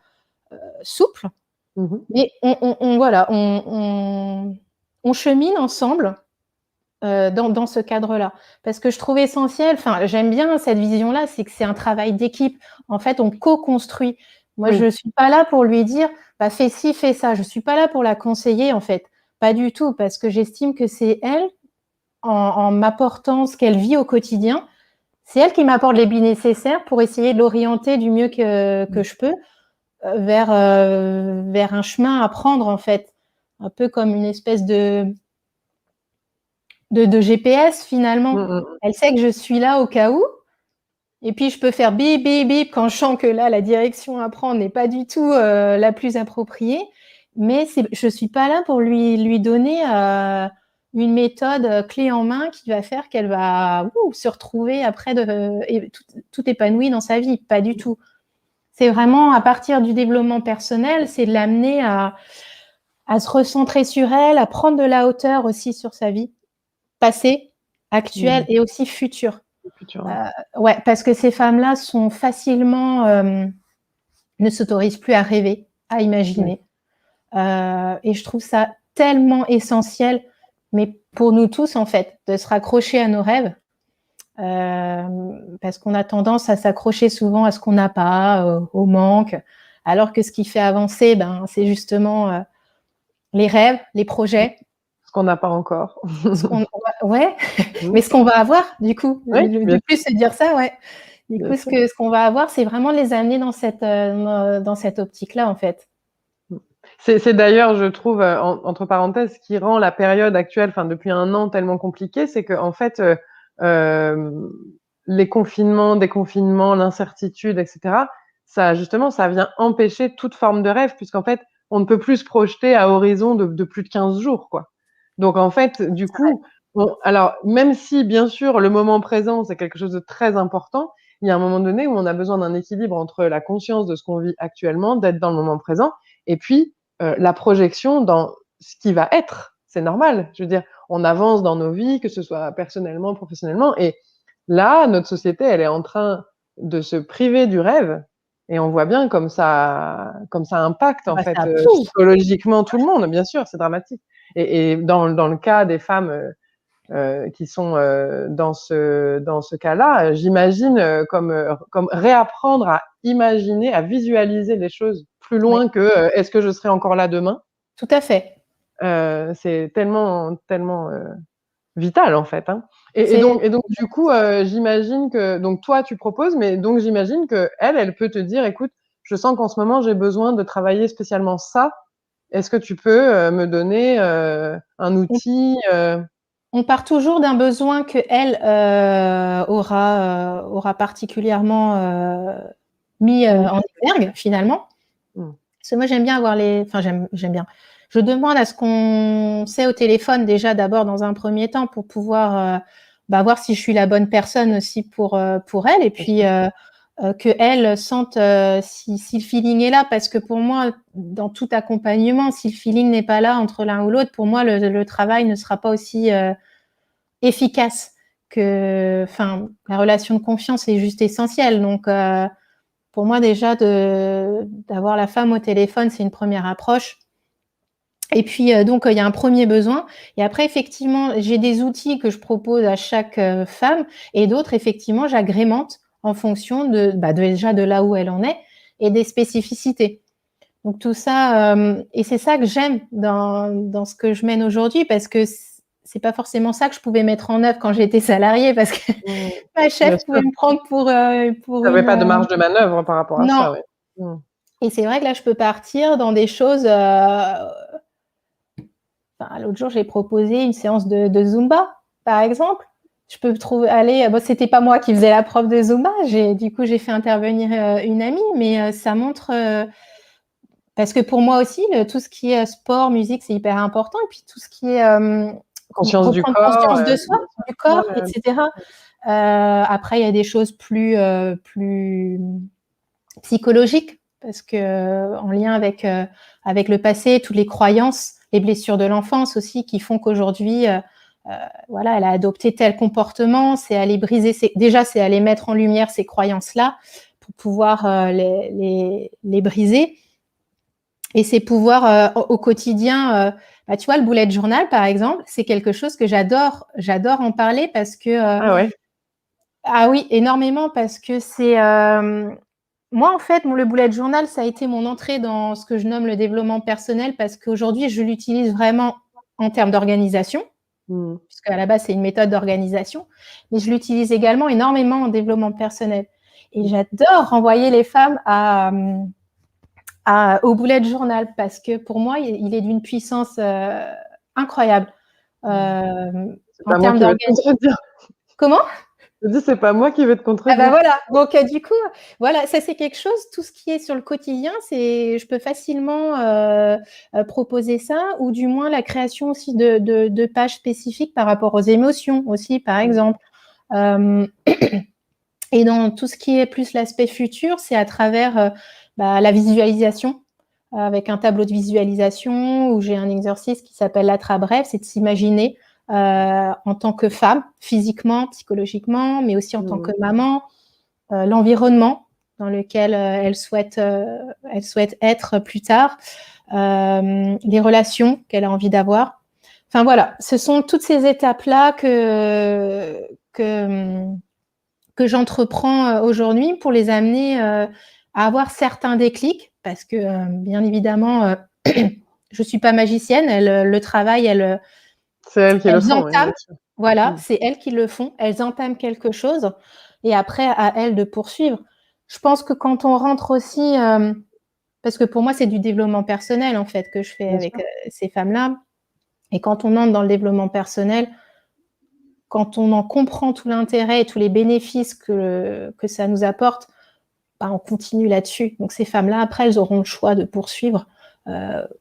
souple, Mmh mh. mais voilà, on chemine ensemble dans ce cadre-là. Parce que je trouve essentiel, enfin, j'aime bien cette vision-là, c'est que c'est un travail d'équipe. En fait, on co-construit. Moi, je Oui. ne suis pas là pour lui dire, bah, fais ci, fais ça. Je ne suis pas là pour la conseiller, en fait. Pas du tout, parce que j'estime que c'est elle, en m'apportant ce qu'elle vit au quotidien, c'est elle qui m'apporte les billes nécessaires pour essayer de l'orienter du mieux que je peux vers un chemin à prendre, en fait. Un peu comme une espèce de GPS finalement. Mmh mh. Elle sait que je suis là au cas où, et puis je peux faire bip bip bip quand je sens que là la direction à prendre n'est pas du tout la plus appropriée. Mais je suis pas là pour lui donner une méthode clé en main qui va faire qu'elle va se retrouver après et tout épanouie dans sa vie. Pas du tout. C'est vraiment à partir du développement personnel, c'est de l'amener à se recentrer sur elle, à prendre de la hauteur aussi sur sa vie passé, Mmh actuel mh. et aussi futur. Le futur, ouais. Ouais, parce que ces femmes-là sont facilement, ne s'autorisent plus à rêver, à Ouais. imaginer. Et je trouve ça tellement essentiel, mais pour nous tous en fait, de se raccrocher à nos rêves, parce qu'on a tendance à s'accrocher souvent à ce qu'on n'a pas, au manque, alors que ce qui fait avancer, ben, c'est justement, les rêves, les projets, Ce qu'on n'a pas encore. ce qu'on ouais, Mmh. mais ce qu'on va avoir du coup, Oui, bien de sûr, plus se dire ça, ouais. Du bien coup, sûr. ce qu'on va avoir, c'est vraiment de les amener dans cette optique-là, en fait. Mmh. C'est d'ailleurs, je trouve, entre parenthèses, ce qui rend la période actuelle, enfin depuis 1 an tellement compliquée, c'est qu'en fait, hem, les confinements, déconfinements, l'incertitude et cetera, ça justement, ça vient empêcher toute forme de rêve puisqu'en fait, on ne peut plus se projeter à horizon de plus de 15 jours, quoi. Donc en fait, du C'est vrai. coup, bon alors même si bien sûr le moment présent, c'est quelque chose de très important, il y a un moment donné où on a besoin d'un équilibre entre la conscience de ce qu'on vit actuellement, d'être dans le moment présent et puis, la projection dans ce qui va être. C'est normal. Je veux dire, on avance dans nos vies, que ce soit personnellement, professionnellement et là, notre société, elle est en train de se priver du rêve et on voit bien comme ça impacte Ah en bah, fait, ça a tout. psychologiquement tout le monde. Bien sûr, c'est dramatique et dans le cas des femmes, qui sont, dans ce cas-là, j'imagine, comme réapprendre à imaginer, à visualiser les choses plus Oui, loin que, «Est-ce que je serai encore là demain?» tout à fait. C'est tellement, vital en fait, hein C'est et donc du coup, j'imagine que donc toi tu proposes, mais donc j'imagine qu'elle, elle peut te dire: «Écoute, je sens qu'en ce moment j'ai besoin de travailler spécialement ça. Est-ce que tu peux, me donner, un on outil?» on part toujours d'un besoin qu'elle, aura particulièrement, mis, en Manifeste. exergue finalement. Mmh. Parce que moi j'aime bien avoir j'aime bien. Je demande à ce qu'on sait au téléphone déjà d'abord dans un premier temps pour pouvoir, voir si je suis la bonne personne aussi pour elle et Bien puis, sûr. qu'elle sente, si le feeling est là. Parce que pour moi, dans tout accompagnement, si le feeling n'est pas là entre l'un ou l'autre, pour moi le travail ne sera pas aussi, efficace. la relation de confiance est juste essentielle. Donc, pour moi, déjà, d'avoir la femme au téléphone, c'est une première approche. Et puis, donc, il y a un premier besoin. Et après, effectivement, j'ai des outils que je propose à chaque femme et d'autres, effectivement, j'agrémente en fonction déjà de là où elle en est et des spécificités. Donc, tout ça, et c'est ça que j'aime dans ce que je mène aujourd'hui, parce que c'est pas forcément ça que je pouvais mettre en œuvre quand j'étais salariée, parce que ma chef pouvait me prendre pour Tu n'avais pas de marge de manœuvre par rapport à non. ça, ouais. Et c'est vrai que là, je peux partir dans des choses. L'autre jour, j'ai proposé une séance de Zumba, par exemple. Je peux aller. Bon, c'était pas moi qui faisais la prof de Zumba. Du coup, j'ai fait intervenir une amie, mais ça montre. Parce que pour moi aussi, tout ce qui est sport, musique, c'est hyper important. Et puis tout ce qui est Conscience du reprendre corps, conscience de soi, du corps, etc. Après, il y a des choses plus psychologiques, parce que en lien avec le passé, toutes les croyances, les blessures de l'enfance aussi, qui font qu'aujourd'hui, elle a adopté tel comportement. C'est aller briser c'est aller mettre en lumière ces croyances-là pour pouvoir les briser. Et c'est pouvoir au quotidien, tu vois, le bullet journal, par exemple, c'est quelque chose que j'adore en parler, parce que Ah ouais? Ah oui, énormément, parce que c'est moi, en fait, le bullet journal, ça a été mon entrée dans ce que je nomme le développement personnel, parce qu'aujourd'hui, je l'utilise vraiment en termes d'organisation, puisqu'à la base, c'est une méthode d'organisation, mais je l'utilise également énormément en développement personnel. Et j'adore renvoyer les femmes au bullet journal, parce que pour moi, il est d'une puissance incroyable. En termes d'organisation. Comment ? Je dis, c'est pas moi qui vais te contredire. Voilà. Donc, du coup, voilà, ça, c'est quelque chose, tout ce qui est sur le quotidien, je peux facilement proposer ça, ou du moins la création aussi de pages spécifiques par rapport aux émotions aussi, par exemple. Et dans tout ce qui est plus l'aspect futur, c'est à travers la visualisation, avec un tableau de visualisation où j'ai un exercice qui s'appelle l'attrape-rêve, c'est de s'imaginer en tant que femme, physiquement, psychologiquement, mais aussi en tant que maman, l'environnement dans lequel elle souhaite être plus tard, les relations qu'elle a envie d'avoir. Enfin voilà, ce sont toutes ces étapes-là que j'entreprends aujourd'hui pour les amener à avoir certains déclics, parce que bien évidemment, je suis pas magicienne. Le travail, c'est elles qui le font. Entament, voilà, c'est elles qui le font. Elles entament quelque chose, et après, à elles de poursuivre. Je pense que quand on rentre aussi, parce que pour moi, c'est du développement personnel, en fait, que je fais avec ces femmes-là. Et quand on entre dans le développement personnel, quand on en comprend tout l'intérêt et tous les bénéfices que ça nous apporte, on continue là-dessus. Donc, ces femmes-là, après, elles auront le choix de poursuivre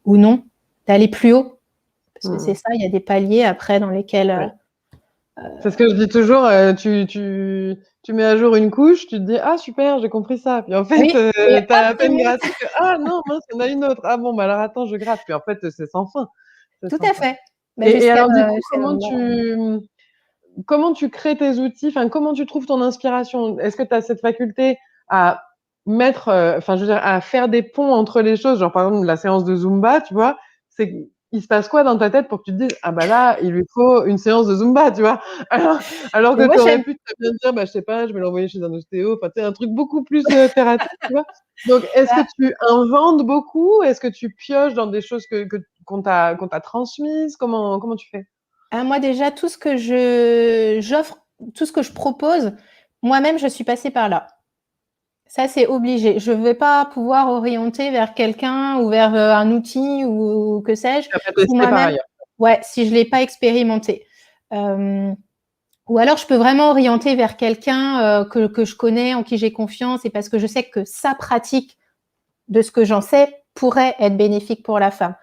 ou non, d'aller plus haut. Parce que c'est ça, il y a des paliers après dans lesquels... C'est ce que je dis toujours, tu mets à jour une couche, tu te dis: «Ah super, j'ai compris ça». Puis en fait, tu as à peine gratté que: «Ah non, mince, il y en a une autre. Ah bon, alors attends, je gratte». Puis en fait, c'est sans fin. Tout à fait. Et alors du coup, comment tu crées tes outils? Enfin, comment tu trouves ton inspiration? Est-ce que tu as cette faculté à mettre, je veux dire, à faire des ponts entre les choses? Genre, par exemple, la séance de Zumba, tu vois? Il se passe quoi dans ta tête pour que tu te dises: «Ah là, il lui faut une séance de Zumba», tu vois? Alors que tu aurais pu très bien dire: «Je sais pas, je vais l'envoyer chez un ostéo», enfin, tu sais, un truc beaucoup plus terre à terre, tu vois? Donc, est-ce que tu inventes beaucoup? Est-ce que tu pioches dans des choses qu'on t'a transmises? Comment tu fais? Moi, déjà, tout ce que j'offre, tout ce que je propose, moi-même, je suis passée par là. Ça, c'est obligé. Je ne vais pas pouvoir orienter vers quelqu'un ou vers un outil ou que sais-je. Tu n'as pas testé par ailleurs. Si je ne l'ai pas expérimenté. Ou alors, je peux vraiment orienter vers quelqu'un que je connais, en qui j'ai confiance, et parce que je sais que sa pratique de ce que j'en sais pourrait être bénéfique pour la femme.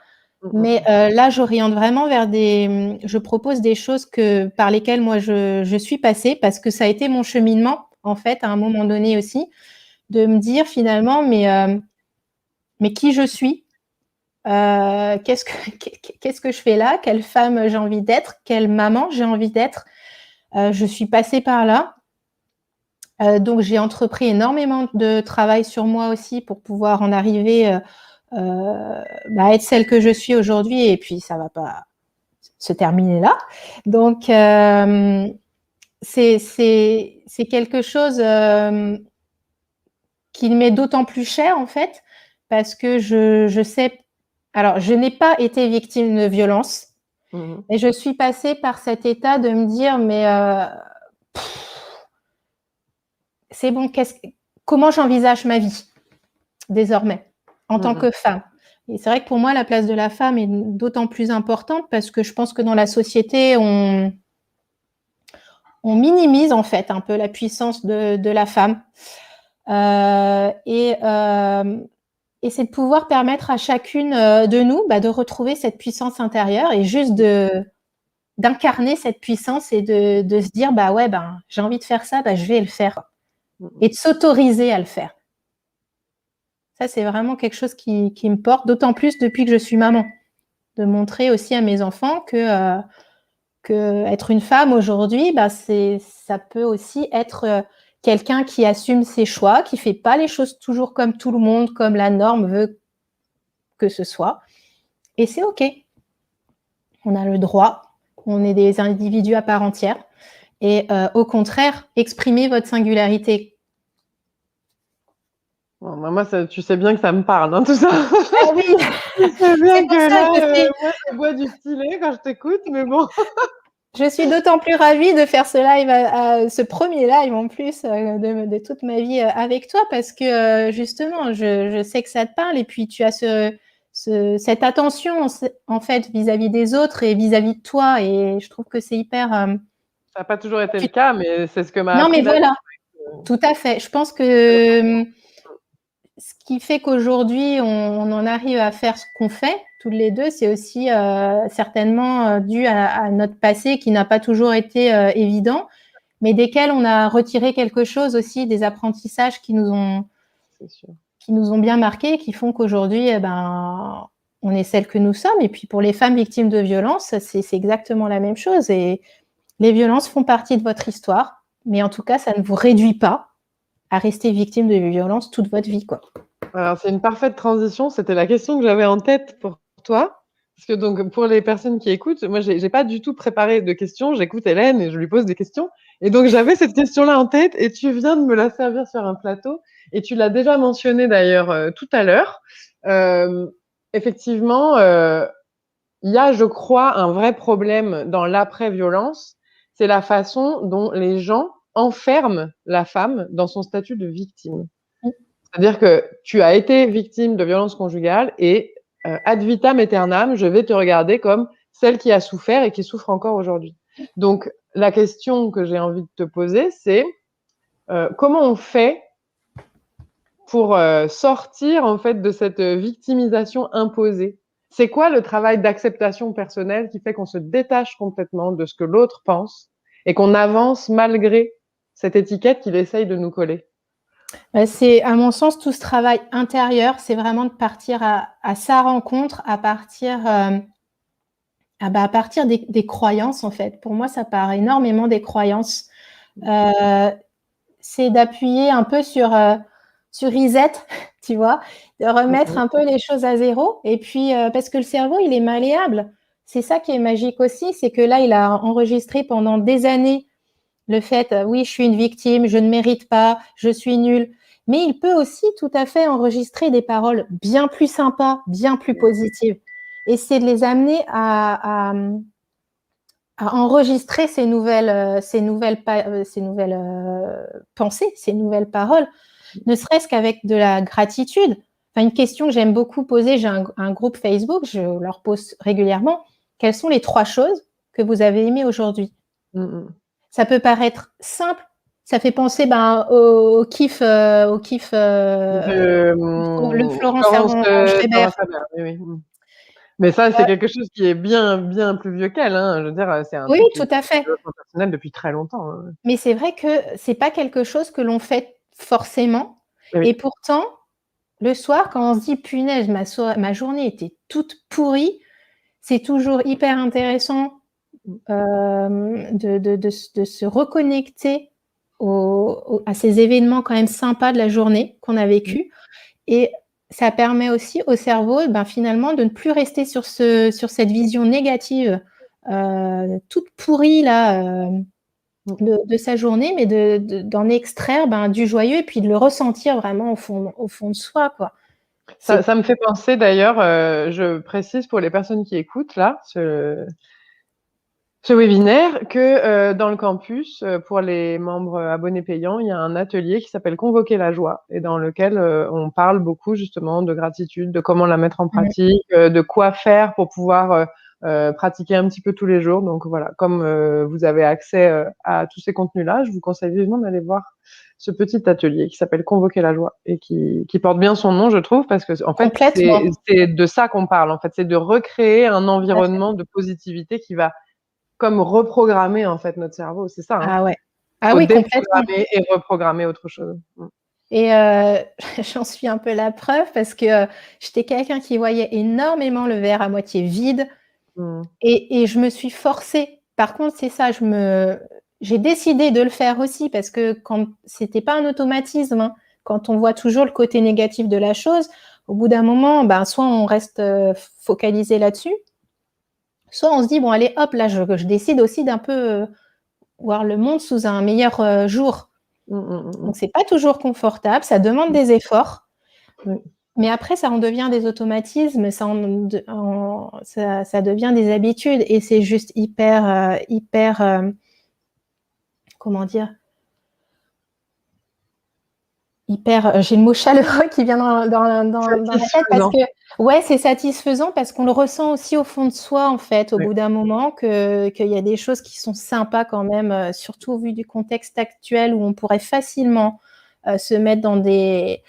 Mais là, j'oriente vraiment vers je propose des choses par lesquelles moi je suis passée, parce que ça a été mon cheminement, en fait, à un moment donné aussi, de me dire finalement, mais qui je suis, qu'est-ce que je fais là, quelle femme j'ai envie d'être, quelle maman j'ai envie d'être, Je suis passée par là. Donc j'ai entrepris énormément de travail sur moi aussi pour pouvoir en arriver, à être celle que je suis aujourd'hui et puis ça va pas se terminer là. Donc c'est quelque chose, qui m'est d'autant plus cher en fait, parce que je sais alors je n'ai pas été victime de violence, mais je suis passée par cet état de me dire: «Mais c'est bon, comment j'envisage ma vie désormais en tant que femme?» Et c'est vrai que pour moi, la place de la femme est d'autant plus importante parce que je pense que dans la société, on minimise en fait un peu la puissance de la femme. Et c'est de pouvoir permettre à chacune de nous de retrouver cette puissance intérieure et juste d'incarner cette puissance et de se dire bah ouais, j'ai envie de faire ça, je vais le faire. Et de s'autoriser à le faire. Ça, c'est vraiment quelque chose qui me porte, d'autant plus depuis que je suis maman. De montrer aussi à mes enfants que être une femme aujourd'hui, ça peut aussi être quelqu'un qui assume ses choix, qui fait pas les choses toujours comme tout le monde, comme la norme veut que ce soit. Et c'est OK. On a le droit, on est des individus à part entière. Et au contraire, exprimez votre singularité. Moi, tu sais bien que ça me parle, hein, tout ça. Ah oui. Tu sais bien C'est pour que ça là, que moi, je bois du stylet quand je t'écoute, mais bon. Je suis d'autant plus ravie de faire ce live, ce premier live en plus de toute ma vie avec toi parce que justement, je sais que ça te parle et puis tu as cette attention en fait vis-à-vis des autres et vis-à-vis de toi et je trouve que c'est hyper. Ça n'a pas toujours été le cas, mais c'est ce que m'a Non, mais appris la vie. voilà, tout à fait. Je pense que ce qui fait qu'aujourd'hui, on en arrive à faire ce qu'on fait, toutes les deux, c'est aussi certainement dû à notre passé qui n'a pas toujours été évident, mais desquels on a retiré quelque chose aussi, des apprentissages qui nous ont bien marqués, qui font qu'aujourd'hui, on est celle que nous sommes. Et puis pour les femmes victimes de violences, c'est exactement la même chose. Et les violences font partie de votre histoire, mais en tout cas, ça ne vous réduit pas à rester victime de violences toute votre vie, quoi. Alors, c'est une parfaite transition. C'était la question que j'avais en tête pour toi. Parce que donc, pour les personnes qui écoutent, moi, j'ai pas du tout préparé de questions. J'écoute Hélène et je lui pose des questions. Et donc, j'avais cette question-là en tête et tu viens de me la servir sur un plateau. Et tu l'as déjà mentionné d'ailleurs tout à l'heure. Effectivement, il y a, je crois, un vrai problème dans l'après-violence. C'est la façon dont les gens enferment la femme dans son statut de victime. C'est-à-dire que tu as été victime de violences conjugales et ad vitam aeternam, je vais te regarder comme celle qui a souffert et qui souffre encore aujourd'hui. Donc, la question que j'ai envie de te poser, c'est comment on fait pour sortir en fait de cette victimisation imposée? C'est quoi le travail d'acceptation personnelle qui fait qu'on se détache complètement de ce que l'autre pense et qu'on avance malgré cette étiquette qu'il essaye de nous coller? C'est, à mon sens, tout ce travail intérieur, c'est vraiment de partir à sa rencontre, à partir des croyances, en fait. Pour moi, ça part énormément des croyances. C'est d'appuyer un peu sur reset, tu vois, de remettre un peu les choses à zéro. Et puis, parce que le cerveau, il est malléable. C'est ça qui est magique aussi, c'est que là, il a enregistré pendant des années le fait, oui, je suis une victime, je ne mérite pas, je suis nulle. Mais il peut aussi tout à fait enregistrer des paroles bien plus sympas, bien plus positives. Et c'est de les amener à enregistrer ces nouvelles pensées, ces nouvelles paroles, ne serait-ce qu'avec de la gratitude. Enfin, une question que j'aime beaucoup poser, j'ai un groupe Facebook, je leur pose régulièrement, quelles sont les 3 choses que vous avez aimées aujourd'hui? Ça peut paraître simple, ça fait penser au kiff, le Florence Schreiber. Oui. Mais ça, c'est quelque chose qui est bien, bien plus vieux qu'elle, hein. Je veux dire, c'est un Oui, truc qui tout à est fait. développement personnel depuis très longtemps, hein. Mais c'est vrai que c'est pas quelque chose que l'on fait forcément. Oui. Et pourtant, le soir, quand on se dit: «Punaise, ma journée était toute pourrie», c'est toujours hyper intéressant de se reconnecter à ces événements quand même sympas de la journée qu'on a vécu. Et ça permet aussi au cerveau, finalement, de ne plus rester sur cette vision négative toute pourrie là, de sa journée, mais d'en extraire du joyeux et puis de le ressentir vraiment au fond de soi, quoi. Ça me fait penser d'ailleurs, je précise pour les personnes qui écoutent là, ce webinaire, que dans le campus, pour les membres abonnés payants, il y a un atelier qui s'appelle Convoquer la joie et dans lequel on parle beaucoup justement de gratitude, de comment la mettre en pratique, de quoi faire pour pouvoir pratiquer un petit peu tous les jours. Donc voilà, comme vous avez accès à tous ces contenus-là, je vous conseille vivement d'aller voir ce petit atelier qui s'appelle Convoquer la joie et qui porte bien son nom, je trouve, parce que en fait, c'est de ça qu'on parle. En fait, c'est de recréer un environnement de positivité qui va comme reprogrammer en fait notre cerveau, c'est ça. Ah ouais. Faut déprogrammer et reprogrammer autre chose. Et j'en suis un peu la preuve parce que j'étais quelqu'un qui voyait énormément le verre à moitié vide et je me suis forcée. Par contre, c'est ça, j'ai décidé de le faire aussi parce que quand c'était pas un automatisme, hein, quand on voit toujours le côté négatif de la chose, au bout d'un moment, soit on reste focalisé là-dessus, soit on se dit, bon, allez, hop, là, je décide aussi d'un peu voir le monde sous un meilleur jour. Donc, c'est pas toujours confortable, ça demande des efforts, mais après, ça en devient des automatismes, ça devient des habitudes et c'est juste hyper, comment dire, j'ai le mot chaleureux qui vient dans la tête parce que ouais, c'est satisfaisant parce qu'on le ressent aussi au fond de soi en fait, au bout d'un moment qu'il y a des choses qui sont sympas quand même, surtout au vu du contexte actuel où on pourrait facilement se mettre dans des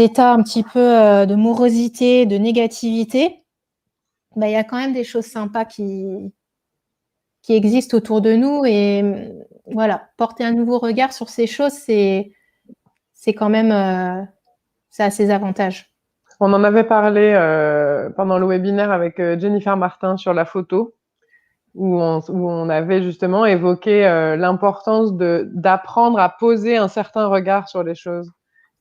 états un petit peu de morosité, de négativité. Il y a quand même des choses sympas qui existent autour de nous et voilà, porter un nouveau regard sur ces choses, c'est quand même, ça a ses avantages. On en avait parlé pendant le webinaire avec Jennifer Martin sur la photo, où on avait justement évoqué l'importance d'apprendre à poser un certain regard sur les choses.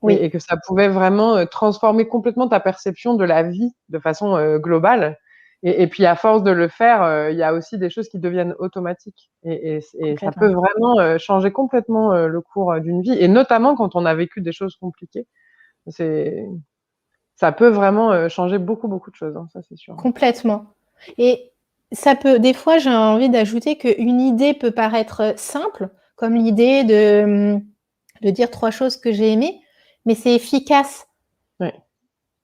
Oui. Et que ça pouvait vraiment transformer complètement ta perception de la vie de façon globale. Et puis, à force de le faire, il y a aussi des choses qui deviennent automatiques. Et ça peut vraiment changer complètement le cours d'une vie. Et notamment quand on a vécu des choses compliquées. Ça peut vraiment changer beaucoup, beaucoup de choses, hein, ça c'est sûr. Complètement. Et des fois, j'ai envie d'ajouter qu'une idée peut paraître simple, comme l'idée de dire 3 choses que j'ai aimées, mais c'est efficace. Ouais.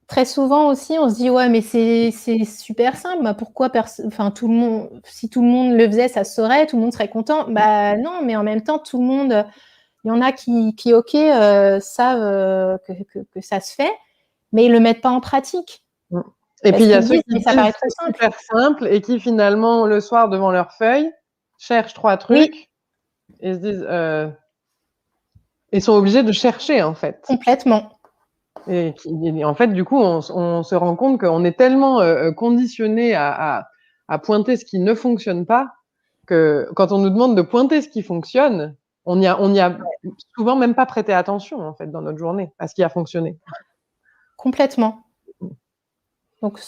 Très souvent aussi, on se dit ouais, mais c'est super simple. Pourquoi tout le monde, si tout le monde le faisait, ça se saurait, tout le monde serait content. Non, mais en même temps, tout le monde, il y en a qui savent que ça se fait, mais ils le mettent pas en pratique. Et puis il y a ceux qui disent c'est super simple et qui finalement le soir devant leur feuille cherchent 3 trucs et se disent ils sont obligés de chercher en fait. Complètement. Et en fait, du coup, on se rend compte qu'on est tellement conditionné à pointer ce qui ne fonctionne pas que quand on nous demande de pointer ce qui fonctionne, on n'y a souvent même pas prêté attention en fait dans notre journée à ce qui a fonctionné. Complètement. Donc,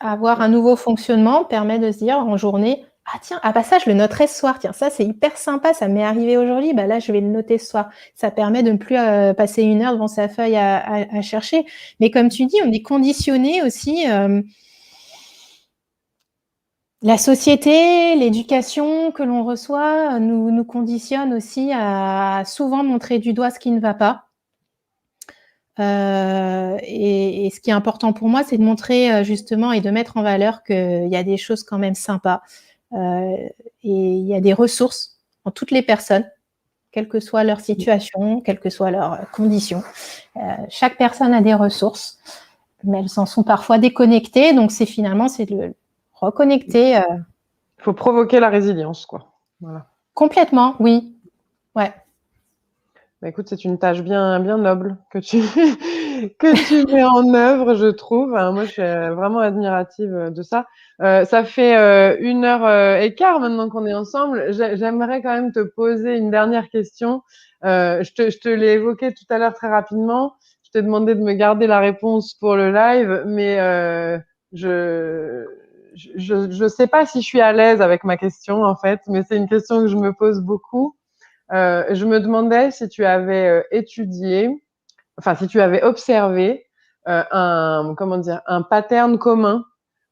avoir un nouveau fonctionnement permet de se dire en journée, ah tiens, ça je le noterai ce soir, tiens, ça c'est hyper sympa, ça m'est arrivé aujourd'hui, là je vais le noter ce soir. Ça permet de ne plus passer 1 heure devant sa feuille à chercher. Mais comme tu dis, on est conditionné aussi, la société, l'éducation que l'on reçoit nous conditionne aussi à souvent montrer du doigt ce qui ne va pas. Et ce qui est important pour moi, c'est de montrer justement et de mettre en valeur qu'il y a des choses quand même sympas. Et il y a des ressources en toutes les personnes, quelle que soit leur situation, quelles que soient leurs conditions. Chaque personne a des ressources, mais elles en sont parfois déconnectées. Donc, c'est de reconnecter. Il faut provoquer la résilience, quoi. Voilà. Complètement, oui. Ouais. Bah, écoute, c'est une tâche bien bien noble que tu que tu mets en œuvre, je trouve. Moi, je suis, vraiment admirative, de ça. Ça fait, 1 heure, et quart maintenant qu'on est ensemble. J'aimerais quand même te poser une dernière question. Je te l'ai évoqué tout à l'heure très rapidement. Je t'ai demandé de me garder la réponse pour le live, mais, je je sais pas si je suis à l'aise avec ma question, en fait, mais c'est une question que je me pose beaucoup. Je me demandais si tu avais étudié, enfin si tu avais observé comment dire, un pattern commun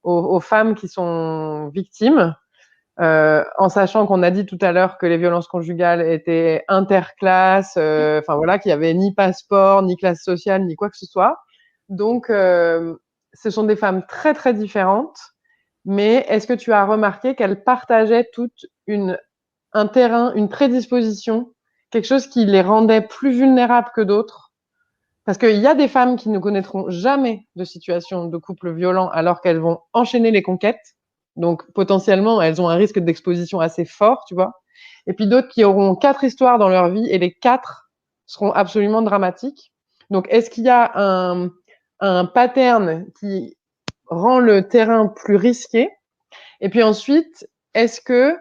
aux femmes qui sont victimes, en sachant qu'on a dit tout à l'heure que les violences conjugales étaient interclasses, enfin voilà, qu'il y avait ni passeport, ni classe sociale, ni quoi que ce soit. Donc, ce sont des femmes très très différentes, mais est-ce que tu as remarqué qu'elles partageaient toutes un terrain, une prédisposition, quelque chose qui les rendait plus vulnérables que d'autres? Parce qu'il y a des femmes qui ne connaîtront jamais de situation de couple violent alors qu'elles vont enchaîner les conquêtes. Donc, potentiellement, elles ont un risque d'exposition assez fort, tu vois. Et puis d'autres qui auront 4 histoires dans leur vie et les 4 seront absolument dramatiques. Donc, est-ce qu'il y a un pattern qui rend le terrain plus risqué? Et puis ensuite, est-ce que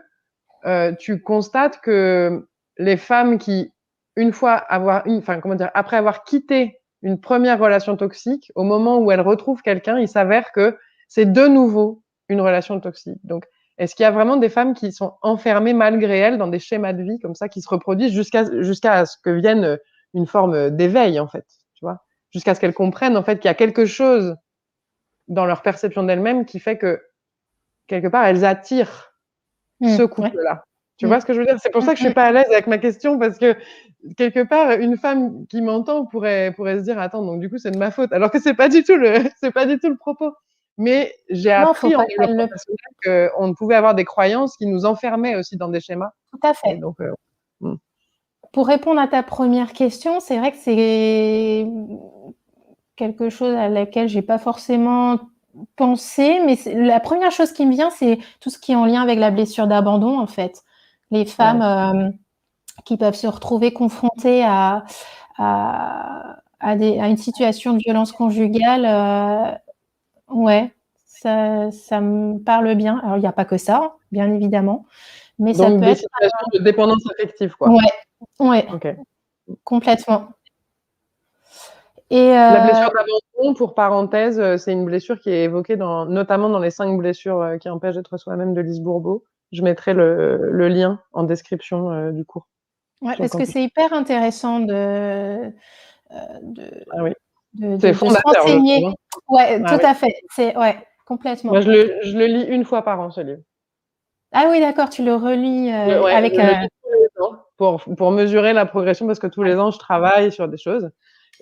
tu constates que les femmes qui, après avoir quitté une première relation toxique, au moment où elles retrouvent quelqu'un, il s'avère que c'est de nouveau une relation toxique. Donc, est-ce qu'il y a vraiment des femmes qui sont enfermées malgré elles dans des schémas de vie comme ça qui se reproduisent jusqu'à ce que vienne une forme d'éveil, en fait, tu vois, jusqu'à ce qu'elles comprennent en fait qu'il y a quelque chose dans leur perception d'elles-mêmes qui fait que quelque part elles attirent ce Ouais. couple-là. Tu Mmh. vois ce que je veux dire? C'est pour Mmh, ça que je suis mmh. pas à l'aise avec ma question parce que quelque part, une femme qui m'entend pourrait se dire: «Attends, donc du coup, c'est de ma faute», alors que c'est pas du tout le c'est pas du tout le propos. Mais j'ai Non, faut appris en pas qu'elle développement le personnel qu'on pouvait avoir des croyances qui nous enfermaient aussi dans des schémas tout à et fait. donc mmh. Pour répondre à ta première question, c'est vrai que c'est quelque chose à laquelle j'ai pas forcément pensé, mais c'est la première chose qui me vient, c'est tout ce qui est en lien avec la blessure d'abandon, en fait. Les femmes, Ouais. qui peuvent se retrouver confrontées à une situation de violence conjugale, ouais, ça me parle bien. Alors il y a pas que ça, bien évidemment, mais ça Donc peut des être situations de dépendance affective, quoi. ouais, ouais, OK. complètement et La blessure d'abandon, pour parenthèse, c'est une blessure qui est évoquée notamment dans les 5 blessures, qui empêchent d'être soi-même de Lise Bourbeau. Je mettrai le lien en description, du cours ouais, sur le parce que campus. c'est hyper intéressant de Ah oui, de c'est de de se fondateur, je renseigner. trouve, hein. Ouais, Ah tout oui. à fait, c'est ouais, Moi, complètement. je le lis 1 fois par an, ce livre. Ah oui, d'accord, tu le relis, Je avec, le lis tous les ans pour mesurer la progression parce que tous les ouais ans, je travaille sur des choses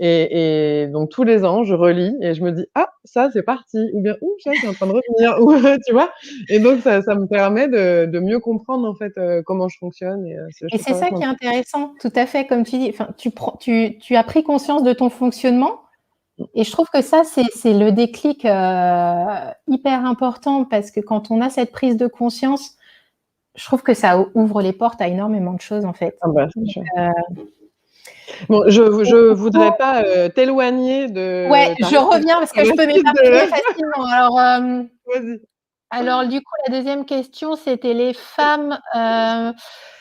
et donc tous les ans, je relis et je me dis: «Ah, ça, c'est parti» ou bien: «Ouh, ça, c'est en train de revenir» ou tu vois? Et donc ça me permet de mieux comprendre, en fait, comment je fonctionne et je et trouve c'est ça ça vachement qui est intéressant. intéressant, tout à fait, comme tu dis, enfin, tu as pris conscience de ton fonctionnement et je trouve que ça, c'est le déclic, hyper important parce que quand on a cette prise de conscience, je trouve que ça ouvre les portes à énormément de choses, en fait. Ah bah, c'est Donc, sûr. Bon, et je du coup voudrais pas, t'éloigner ouais, de ta je réflexion reviens parce sur que je la peux suite m'éparpiller de facilement. Alors, vas-y. du coup, la deuxième question, c'était les femmes,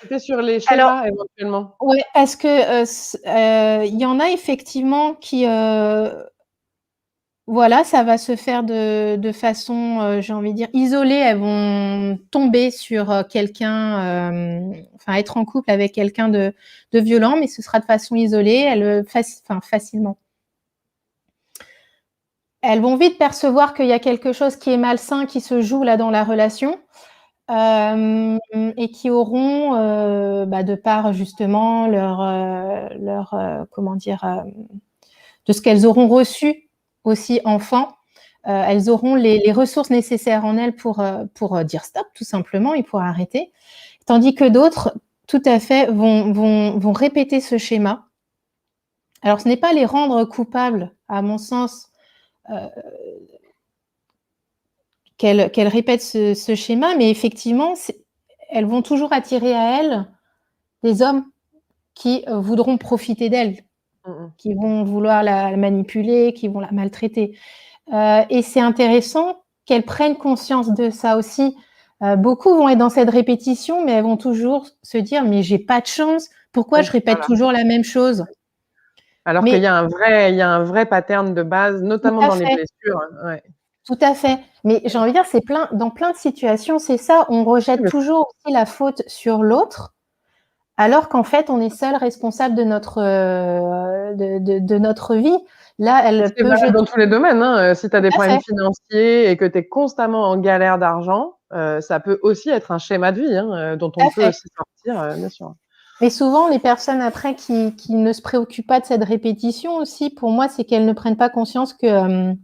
C'était sur les alors schémas éventuellement. ouais, est-ce que, il y en a effectivement qui, voilà, ça va se faire de façon, j'ai envie de dire isolée. Elles vont tomber sur, quelqu'un, enfin être en couple avec quelqu'un de violent, mais ce sera de façon isolée. Facilement. Elles vont vite percevoir qu'il y a quelque chose qui est malsain qui se joue là dans la relation, et qui auront, de par justement comment dire? De ce qu'elles auront reçu aussi enfant, elles auront les ressources nécessaires en elles pour dire stop tout simplement et pour arrêter. Tandis que d'autres, tout à fait, vont répéter ce schéma. Alors ce n'est pas les rendre coupables, à mon sens, heu, qu'elles répètent ce schéma, mais effectivement, elles vont toujours attirer à elles des hommes qui voudront profiter d'elle, qui vont vouloir la manipuler, qui vont la maltraiter. Et c'est intéressant qu'elles prennent conscience de ça aussi. Beaucoup vont être dans cette répétition, mais elles vont toujours se dire « mais j'ai pas de chance, pourquoi je répète toujours la même chose ?» Alors qu'il y a un vrai pattern de base, notamment dans les blessures. Ouais. Tout à fait. Mais j'ai envie de dire, dans plein de situations, c'est ça, on rejette toujours aussi la faute sur l'autre, alors qu'en fait, on est seul responsable de notre vie. Là, elle peut jeter dans tous les domaines, hein. Si tu as des problèmes financiers et que tu es constamment en galère d'argent, ça peut aussi être un schéma de vie, hein, dont on peut aussi sortir, bien sûr. Mais souvent, les personnes après qui ne se préoccupent pas de cette répétition aussi, pour moi, c'est qu'elles ne prennent pas conscience qu'elles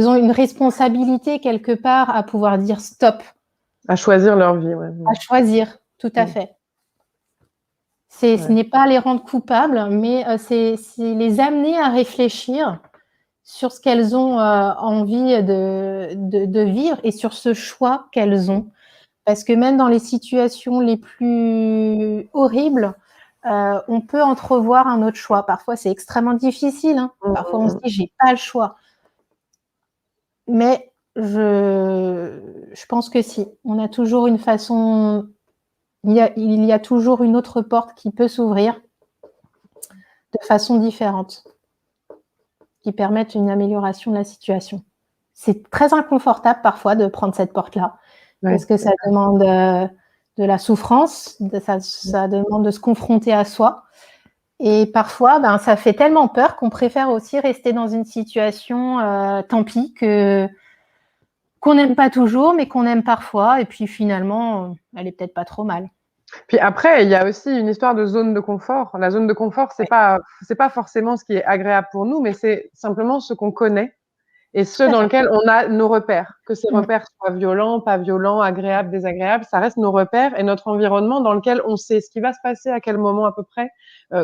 ont une responsabilité quelque part à pouvoir dire stop. À choisir leur vie, ouais. À choisir, tout à fait. Ce n'est pas les rendre coupables, mais c'est les amener à réfléchir sur ce qu'elles ont envie de vivre et sur ce choix qu'elles ont. Parce que même dans les situations les plus horribles, on peut entrevoir un autre choix. Parfois, c'est extrêmement difficile. Hein. Parfois, on se dit, j'ai pas le choix. Mais je pense que si. On a toujours une façon... Il y a toujours une autre porte qui peut s'ouvrir de façon différente, qui permettent une amélioration de la situation. C'est très inconfortable parfois de prendre cette porte-là, parce que ça demande de la souffrance, ça demande de se confronter à soi. Et parfois, ça fait tellement peur qu'on préfère aussi rester dans une situation, tant pis, qu'on n'aime pas toujours, mais qu'on aime parfois. Et puis finalement, elle est peut-être pas trop mal. Puis après, il y a aussi une histoire de zone de confort. La zone de confort, c'est pas forcément ce qui est agréable pour nous, mais c'est simplement ce qu'on connaît et ce dans lequel on a nos repères. Que ces repères soient violents, pas violents, agréables, désagréables, ça reste nos repères et notre environnement dans lequel on sait ce qui va se passer, à quel moment à peu près,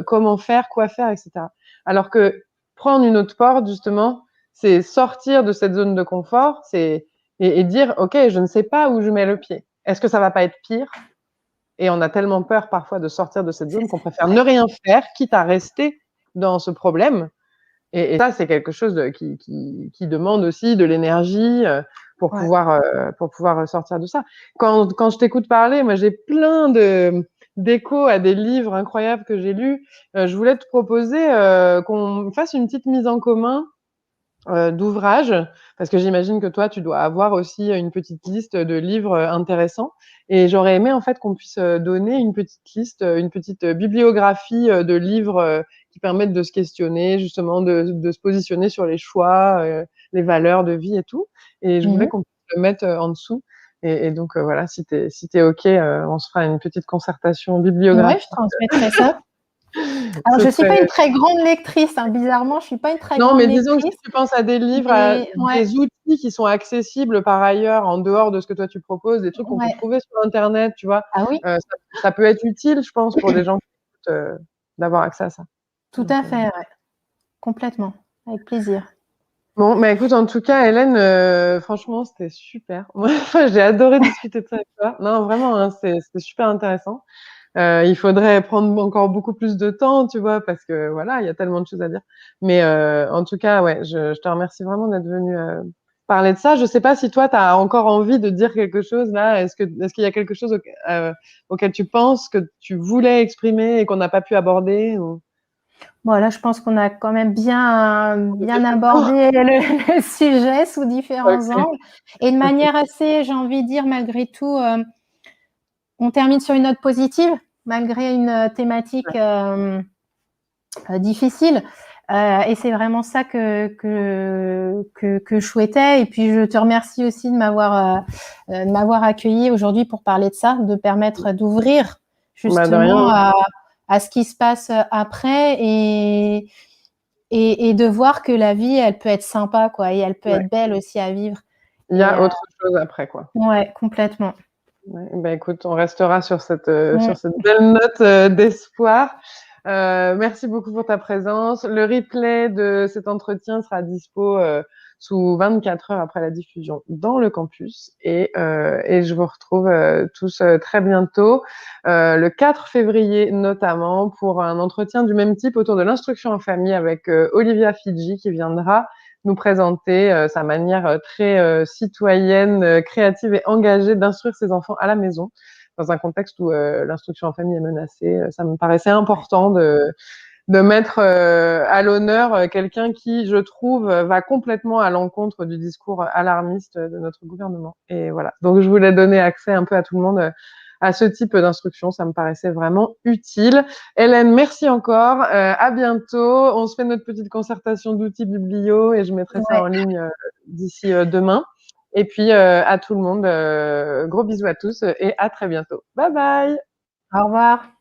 comment faire, quoi faire, etc. Alors que prendre une autre porte, justement, c'est sortir de cette zone de confort, et dire, OK, je ne sais pas où je mets le pied. Est-ce que ça va pas être pire? Et on a tellement peur parfois de sortir de cette zone qu'on préfère ne rien faire, quitte à rester dans ce problème. Et ça, c'est quelque chose qui demande aussi de l'énergie pour pouvoir sortir de ça. Quand je t'écoute parler, moi, j'ai plein d'échos à des livres incroyables que j'ai lus. Je voulais te proposer qu'on fasse une petite mise en commun d'ouvrages, parce que j'imagine que toi, tu dois avoir aussi une petite liste de livres intéressants. Et j'aurais aimé en fait qu'on puisse donner une petite liste, une petite bibliographie de livres qui permettent de se questionner, justement, de se positionner sur les choix, les valeurs de vie et tout. Et je voulais qu'on puisse le mettre en dessous. Et donc voilà, si t'es OK, on se fera une petite concertation bibliographique. Ouais, je transmettrai ça. Alors, je ne suis pas une très grande lectrice, hein. Bizarrement, je ne suis pas une très grande lectrice. Non, mais disons que si tu penses à des livres, à des outils qui sont accessibles par ailleurs, en dehors de ce que toi tu proposes, des trucs qu'on peut trouver sur Internet, tu vois. Ah oui. Ça peut être utile, je pense, pour des gens qui écoutent, d'avoir accès à ça. Tout à fait, ouais. Complètement. Avec plaisir. Bon, mais écoute, en tout cas, Hélène, franchement, c'était super. Moi, j'ai adoré discuter de ça avec toi. Non, vraiment, hein, c'était super intéressant. Il faudrait prendre encore beaucoup plus de temps, tu vois, parce que voilà, il y a tellement de choses à dire. Mais en tout cas, ouais, je te remercie vraiment d'être venu parler de ça. Je sais pas si toi, tu as encore envie de dire quelque chose là. Est-ce qu'il y a quelque chose auquel tu penses que tu voulais exprimer et qu'on n'a pas pu aborder ou... Bon, là, je pense qu'on a quand même bien abordé le sujet sous différents angles. Et de manière assez, j'ai envie de dire, malgré tout, on termine sur une note positive, malgré une thématique difficile. Et c'est vraiment ça que je souhaitais. Et puis, je te remercie aussi de m'avoir accueilli aujourd'hui pour parler de ça, de permettre d'ouvrir justement à ce qui se passe après et de voir que la vie, elle peut être sympa, quoi, et elle peut être belle aussi à vivre. Il y a autre chose après, quoi. Ouais, complètement. Ouais, ben écoute, on restera sur cette belle note d'espoir. Merci beaucoup pour ta présence. Le replay de cet entretien sera dispo sous 24 heures après la diffusion dans le campus. Et je vous retrouve tous très bientôt, le 4 février notamment, pour un entretien du même type autour de l'instruction en famille avec Olivia Fidji, qui viendra nous présenter sa manière très citoyenne, créative et engagée d'instruire ses enfants à la maison, dans un contexte où l'instruction en famille est menacée. Ça me paraissait important de mettre à l'honneur quelqu'un qui, je trouve, va complètement à l'encontre du discours alarmiste de notre gouvernement. Et voilà. Donc, je voulais donner accès un peu à tout le monde à ce type d'instruction. Ça me paraissait vraiment utile. Hélène, merci encore. À bientôt. On se fait notre petite concertation d'outils biblio et je mettrai ça Ouais. en ligne d'ici demain. Et puis, à tout le monde, gros bisous à tous et à très bientôt. Bye bye. Au revoir.